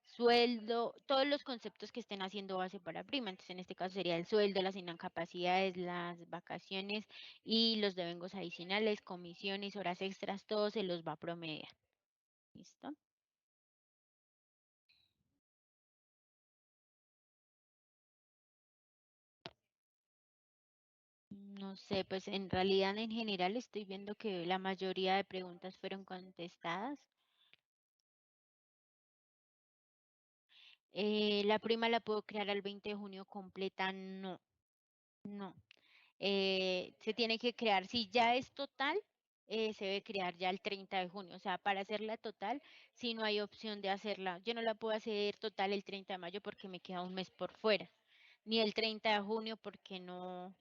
Sueldo, todos los conceptos que estén haciendo base para prima. Entonces, en este caso sería el sueldo, las incapacidades, las vacaciones y los devengos adicionales, comisiones, horas extras, todo se los va a promediar. ¿Listo? No sé, pues en realidad en general estoy viendo que la mayoría de preguntas fueron contestadas. La prima la puedo crear al 20 de junio completa, no, no. Se tiene que crear, si ya es total, se debe crear ya el 30 de junio. O sea, para hacerla total, si no hay opción de hacerla, yo no la puedo hacer total el 30 de mayo porque me queda un mes por fuera, ni el 30 de junio porque no.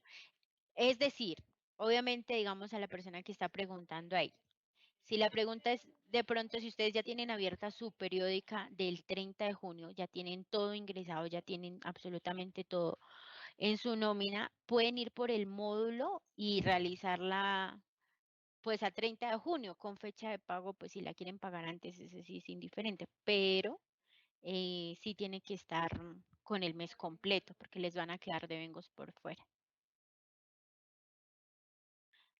Es decir, obviamente, digamos a la persona que está preguntando ahí. Si la pregunta es, de pronto, si ustedes ya tienen abierta su periódica del 30 de junio, ya tienen todo ingresado, ya tienen absolutamente todo en su nómina, pueden ir por el módulo y realizarla pues a 30 de junio con fecha de pago, pues si la quieren pagar antes, ese sí es indiferente, pero sí tiene que estar con el mes completo porque les van a quedar devengos por fuera.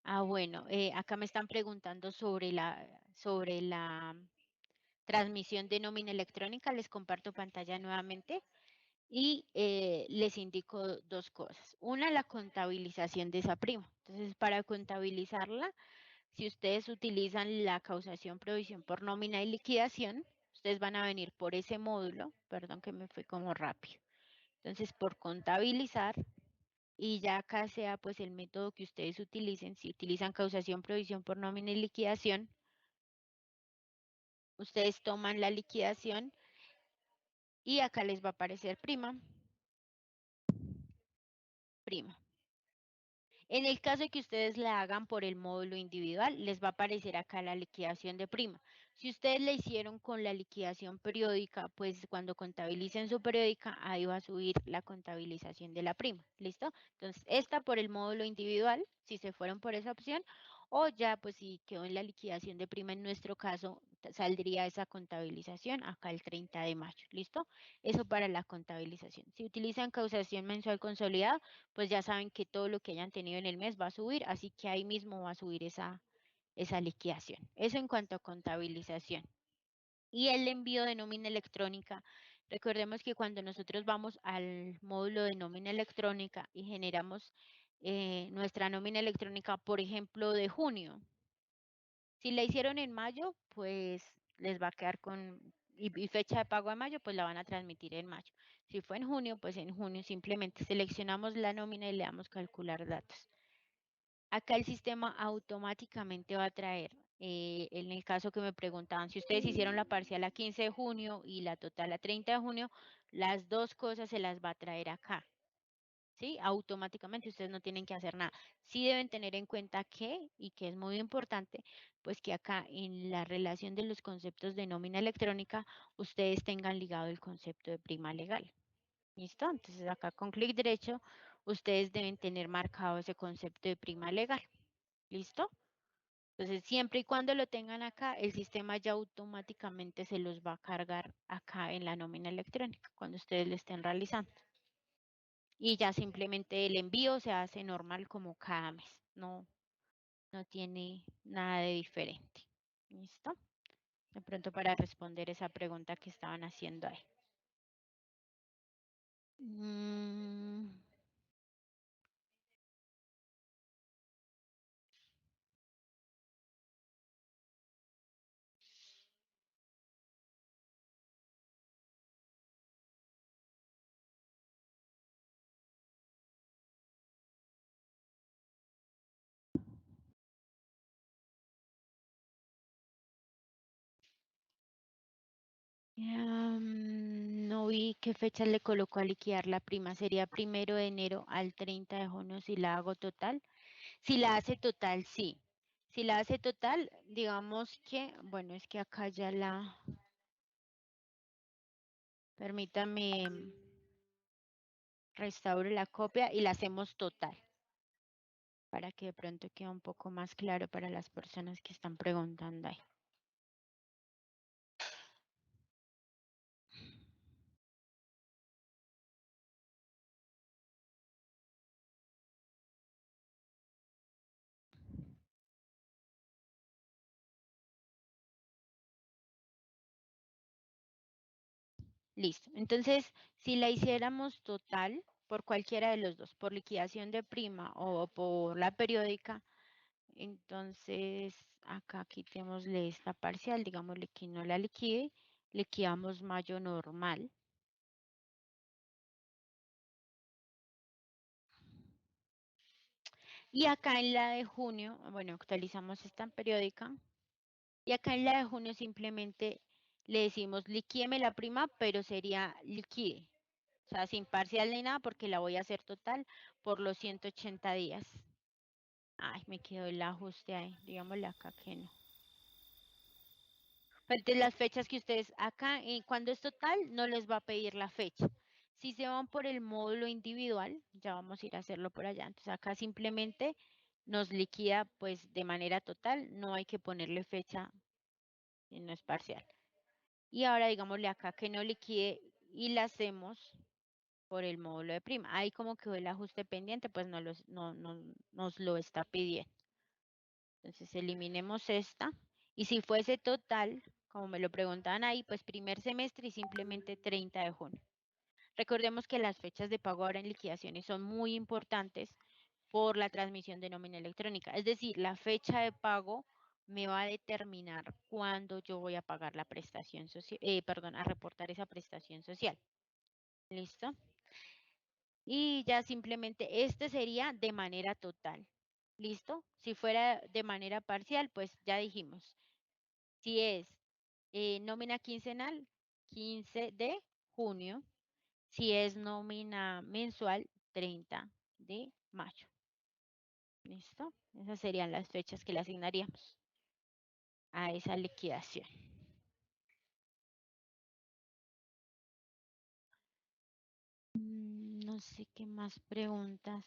Ah, bueno, acá me están preguntando sobre la transmisión de nómina electrónica. Les comparto pantalla nuevamente y les indico dos cosas. Una, la contabilización de esa prima. Entonces, para contabilizarla, si ustedes utilizan la causación provisión por nómina y liquidación, ustedes van a venir por ese módulo, perdón que me fui como rápido. Entonces, por contabilizar, y ya acá sea pues el método que ustedes utilicen, si utilizan causación provisión por nómina y liquidación, ustedes toman la liquidación y acá les va a aparecer prima, prima. En el caso de que ustedes la hagan por el módulo individual, les va a aparecer acá la liquidación de prima. Si ustedes la hicieron con la liquidación periódica, pues cuando contabilicen su periódica, ahí va a subir la contabilización de la prima. ¿Listo? Entonces, esta por el módulo individual, si se fueron por esa opción, o ya, pues si quedó en la liquidación de prima, en nuestro caso, saldría esa contabilización acá el 30 de mayo. ¿Listo? Eso para la contabilización. Si utilizan causación mensual consolidada, pues ya saben que todo lo que hayan tenido en el mes va a subir, así que ahí mismo va a subir esa liquidación. Eso en cuanto a contabilización. Y el envío de nómina electrónica, recordemos que cuando nosotros vamos al módulo de nómina electrónica y generamos nuestra nómina electrónica, por ejemplo, de junio, si la hicieron en mayo, pues les va a quedar y fecha de pago de mayo, pues la van a transmitir en mayo. Si fue en junio, pues en junio simplemente seleccionamos la nómina y le damos calcular datos. Acá el sistema automáticamente va a traer, en el caso que me preguntaban, si ustedes hicieron la parcial a 15 de junio y la total a 30 de junio, las dos cosas se las va a traer acá. ¿Sí? Automáticamente ustedes no tienen que hacer nada. Sí deben tener en cuenta que, y que es muy importante, pues que acá en la relación de los conceptos de nómina electrónica, ustedes tengan ligado el concepto de prima legal. ¿Listo? Entonces acá con clic derecho, ustedes deben tener marcado ese concepto de prima legal. ¿Listo? Entonces, siempre y cuando lo tengan acá, el sistema ya automáticamente se los va a cargar acá en la nómina electrónica, cuando ustedes lo estén realizando. Y ya simplemente el envío se hace normal como cada mes, no tiene nada de diferente. ¿Listo? De pronto para responder esa pregunta que estaban haciendo ahí. Mm, no vi qué fecha le colocó a liquidar la prima. Sería 1 de enero al 30 de junio si la hago total. Si la hace total, sí. Si la hace total, digamos que, bueno, es que acá ya permítame, restauro la copia y la hacemos total, para que de pronto quede un poco más claro para las personas que están preguntando ahí. Listo. Entonces, si la hiciéramos total, por cualquiera de los dos, por liquidación de prima o por la periódica, entonces acá quitémosle esta parcial, digámosle que no la liquide, liquidamos mayo normal. Y acá en la de junio, bueno, actualizamos esta periódica. Y acá en la de junio simplemente le decimos liquídeme la prima, pero sería liquide. O sea, sin parcial ni nada porque la voy a hacer total por los 180 días. Ay, me quedó el ajuste ahí. Digámosle acá que no. Pues de las fechas que ustedes acá, cuando es total, no les va a pedir la fecha. Si se van por el módulo individual, ya vamos a ir a hacerlo por allá. Entonces acá simplemente nos liquida pues de manera total, no hay que ponerle fecha, no es parcial. Y ahora digámosle acá que no liquide y la hacemos por el módulo de prima. Ahí como quedó el ajuste pendiente, pues no nos lo está pidiendo. Entonces eliminemos esta. Y si fuese total, como me lo preguntaban ahí, pues primer semestre y simplemente 30 de junio. Recordemos que las fechas de pago ahora en liquidaciones son muy importantes por la transmisión de nómina electrónica. Es decir, la fecha de pago me va a determinar cuándo yo voy a pagar la prestación social, perdón, a reportar esa prestación social. ¿Listo? Y ya simplemente este sería de manera total. ¿Listo? Si fuera de manera parcial, pues ya dijimos, si es nómina quincenal, 15 de junio. Si es nómina mensual, 30 de mayo. ¿Listo? Esas serían las fechas que le asignaríamos a esa liquidación. No sé qué más preguntas.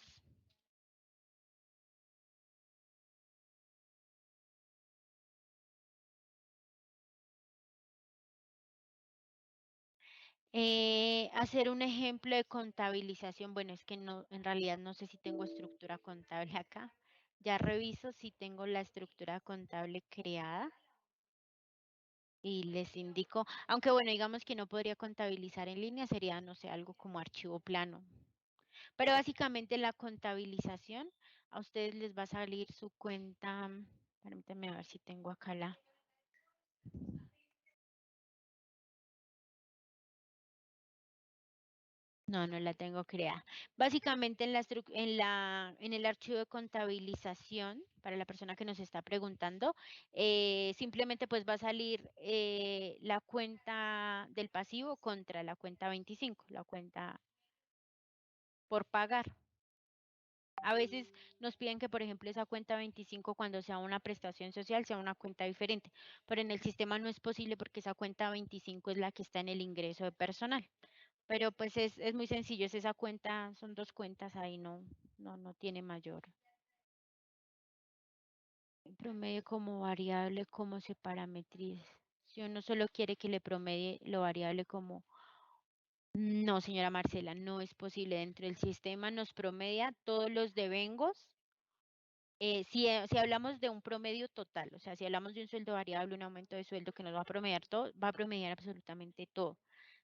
Hacer un ejemplo de contabilización. Bueno, es que no, en realidad no sé si tengo estructura contable acá. Ya reviso si tengo la estructura contable creada y les indico, aunque bueno, digamos que no podría contabilizar en línea, sería, no sé, algo como archivo plano. Pero básicamente la contabilización, a ustedes les va a salir su cuenta, permítanme a ver si tengo acá la, no la tengo creada. Básicamente en el archivo de contabilización, para la persona que nos está preguntando, simplemente pues va a salir la cuenta del pasivo contra la cuenta 25, la cuenta por pagar. A veces nos piden que, por ejemplo, esa cuenta 25 cuando sea una prestación social sea una cuenta diferente, pero en el sistema no es posible porque esa cuenta 25 es la que está en el ingreso de personal. Pero pues es muy sencillo, es esa cuenta, son dos cuentas ahí, no tiene mayor. El promedio como variable, ¿cómo se parametriza? Si uno solo quiere que le promedie lo variable como... No, señora Marcela, no es posible. Dentro del sistema nos promedia todos los devengos. Si hablamos de un promedio total, o sea, si hablamos de un sueldo variable, un aumento de sueldo que nos va a promediar todo, va a promediar absolutamente todo.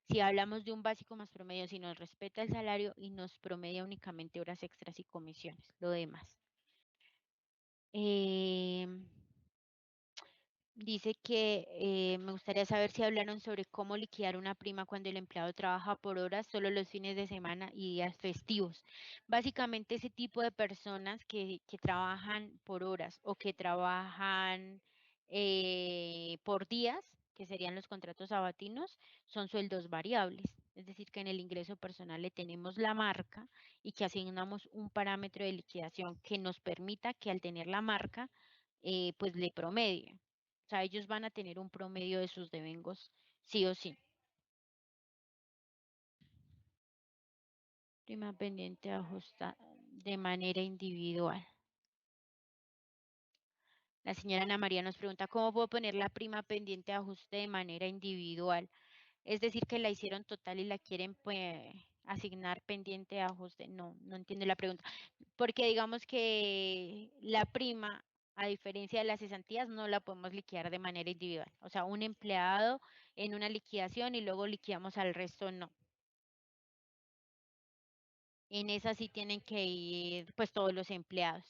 Si hablamos de un básico más promedio, si nos respeta el salario y nos promedia únicamente horas extras y comisiones, lo demás. Eh, Dice que me gustaría saber si hablaron sobre cómo liquidar una prima cuando el empleado trabaja por horas solo los fines de semana y días festivos. Básicamente ese tipo de personas que trabajan por horas o que trabajan por días, que serían los contratos sabatinos, son sueldos variables. Es decir, que en el ingreso personal le tenemos la marca y que asignamos un parámetro de liquidación que nos permita que al tener la marca, pues le promedie. O sea, ellos van a tener un promedio de sus devengos, sí o sí. Prima pendiente ajusta de manera individual. La señora Ana María nos pregunta, ¿cómo puedo poner la prima pendiente de ajuste de manera individual? Es decir, que la hicieron total y la quieren pues, asignar pendiente de ajuste. No entiendo la pregunta. Porque digamos que la prima, a diferencia de las cesantías, no la podemos liquidar de manera individual. O sea, un empleado en una liquidación y luego liquidamos al resto, no. En esa sí tienen que ir pues todos los empleados.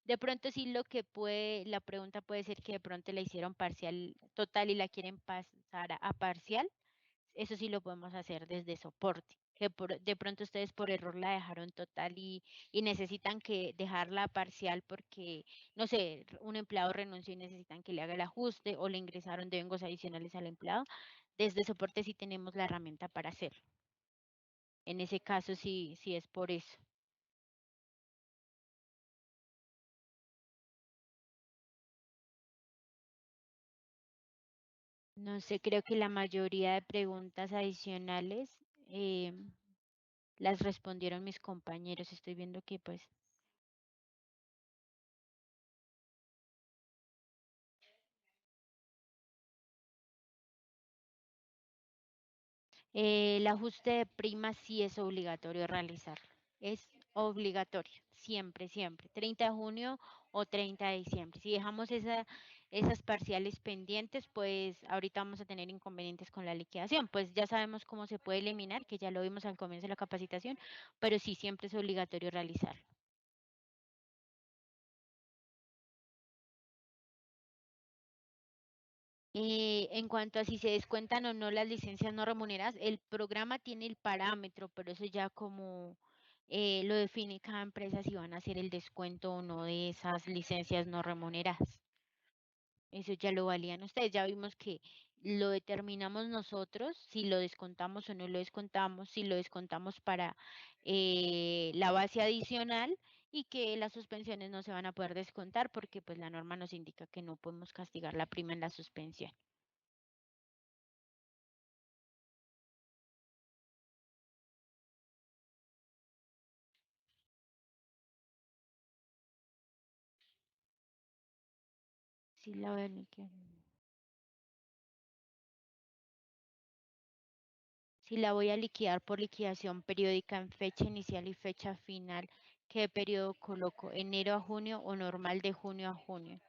De pronto sí lo que puede, la pregunta puede ser que de pronto la hicieron parcial total y la quieren pasar a parcial. Eso sí lo podemos hacer desde soporte. que de pronto ustedes por error la dejaron total y necesitan que dejarla parcial porque, no sé, un empleado renunció y necesitan que le haga el ajuste o le ingresaron devengos adicionales al empleado. Desde soporte sí tenemos la herramienta para hacerlo. En ese caso sí es por eso. No sé, creo que la mayoría de preguntas adicionales las respondieron mis compañeros. Estoy viendo que pues el ajuste de prima sí es obligatorio realizarlo. Es obligatorio, siempre, siempre. 30 de junio o 30 de diciembre. Si dejamos esas parciales pendientes, pues ahorita vamos a tener inconvenientes con la liquidación. Pues ya sabemos cómo se puede eliminar, que ya lo vimos al comienzo de la capacitación, pero sí siempre es obligatorio realizarlo. En cuanto a si se descuentan o no las licencias no remuneradas, el programa tiene el parámetro, pero eso ya como lo define cada empresa si van a hacer el descuento o no de esas licencias no remuneradas. Eso ya lo valían ustedes. Ya vimos que lo determinamos nosotros, si lo descontamos o no lo descontamos, si lo descontamos para la base adicional y que las suspensiones no se van a poder descontar porque pues la norma nos indica que no podemos castigar la prima en la suspensión. Sí, la voy a liquidar. Si la voy a liquidar por liquidación periódica en fecha inicial y fecha final, ¿qué periodo coloco? ¿Enero a junio o normal de junio a junio?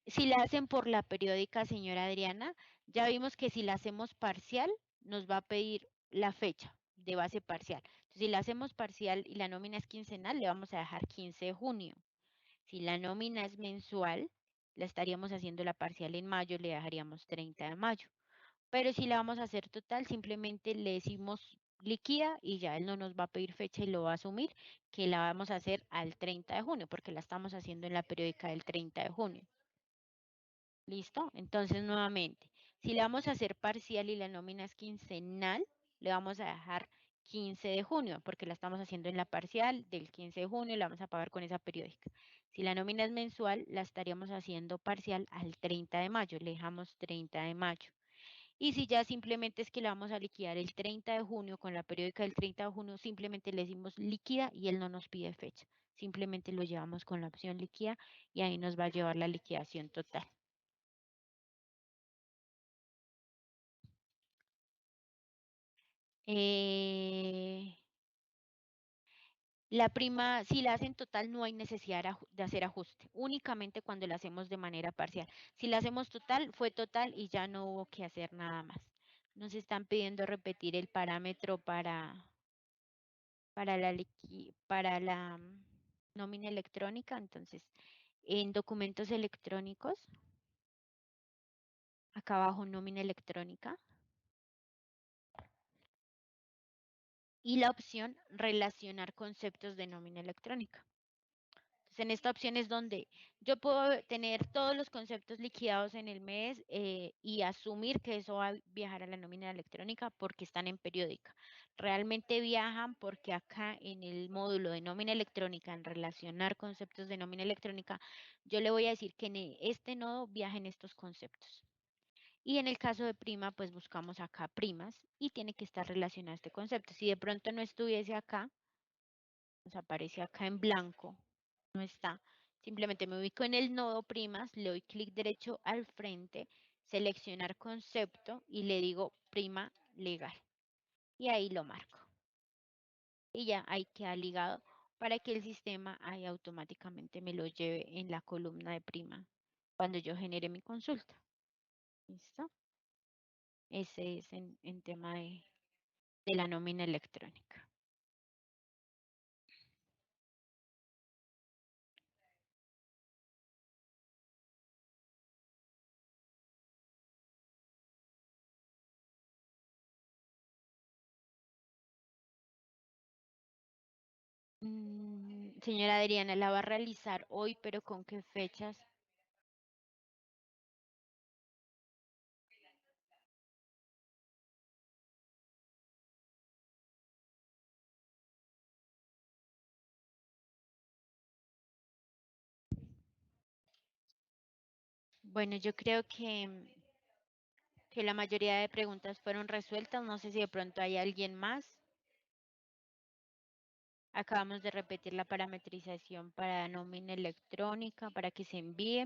Si la hacen por la periódica, señora Adriana, ya vimos que si la hacemos parcial, nos va a pedir la fecha de base parcial. Entonces, si la hacemos parcial y la nómina es quincenal, le vamos a dejar 15 de junio. Si la nómina es mensual, la estaríamos haciendo la parcial en mayo, le dejaríamos 30 de mayo. Pero si la vamos a hacer total, simplemente le decimos liquida y ya él no nos va a pedir fecha y lo va a asumir que la vamos a hacer al 30 de junio, porque la estamos haciendo en la periódica del 30 de junio. ¿Listo? Entonces, nuevamente, si la vamos a hacer parcial y la nómina es quincenal, le vamos a dejar 15 de junio, porque la estamos haciendo en la parcial del 15 de junio y la vamos a pagar con esa periódica. Si la nómina es mensual, la estaríamos haciendo parcial al 30 de mayo, le dejamos 30 de mayo. Y si ya simplemente es que la vamos a liquidar el 30 de junio con la periódica del 30 de junio, simplemente le decimos líquida y él no nos pide fecha. Simplemente lo llevamos con la opción líquida y ahí nos va a llevar la liquidación total. Eh, la prima, si la hacen total, no hay necesidad de hacer ajuste, únicamente cuando la hacemos de manera parcial. Si la hacemos total, fue total y ya no hubo que hacer nada más. Nos están pidiendo repetir el parámetro para la nómina electrónica. Entonces, en documentos electrónicos, acá abajo nómina electrónica y la opción relacionar conceptos de nómina electrónica. Entonces, en esta opción es donde yo puedo tener todos los conceptos liquidados en el mes y asumir que eso va a viajar a la nómina electrónica porque están en periódica. Realmente viajan porque acá en el módulo de nómina electrónica, en relacionar conceptos de nómina electrónica, yo le voy a decir que en este nodo viajen estos conceptos. Y en el caso de prima, pues buscamos acá primas y tiene que estar relacionado este concepto. Si de pronto no estuviese acá, nos aparece acá en blanco, no está. Simplemente me ubico en el nodo primas, le doy clic derecho al frente, seleccionar concepto y le digo prima legal. Y ahí lo marco. Y ya ahí queda ligado para que el sistema ahí automáticamente me lo lleve en la columna de prima cuando yo genere mi consulta. ¿Listo? Ese es en tema de la nómina electrónica. Señora Adriana, la va a realizar hoy, pero ¿con qué fechas? Bueno, yo creo que la mayoría de preguntas fueron resueltas. No sé si de pronto hay alguien más. Acabamos de repetir la parametrización para nómina electrónica para que se envíe.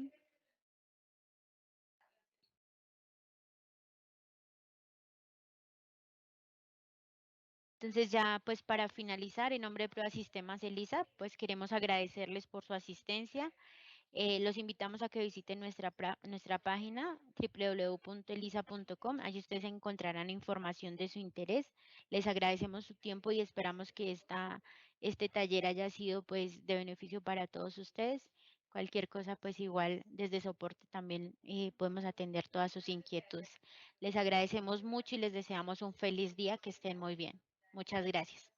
Entonces ya pues para finalizar, en nombre de Prueba Sistemas ELISA, pues queremos agradecerles por su asistencia. Los invitamos a que visiten nuestra página www.elisa.com. Allí ustedes encontrarán información de su interés. Les agradecemos su tiempo y esperamos que este taller haya sido pues de beneficio para todos ustedes. Cualquier cosa, pues igual desde soporte también podemos atender todas sus inquietudes. Les agradecemos mucho y les deseamos un feliz día, que estén muy bien. Muchas gracias.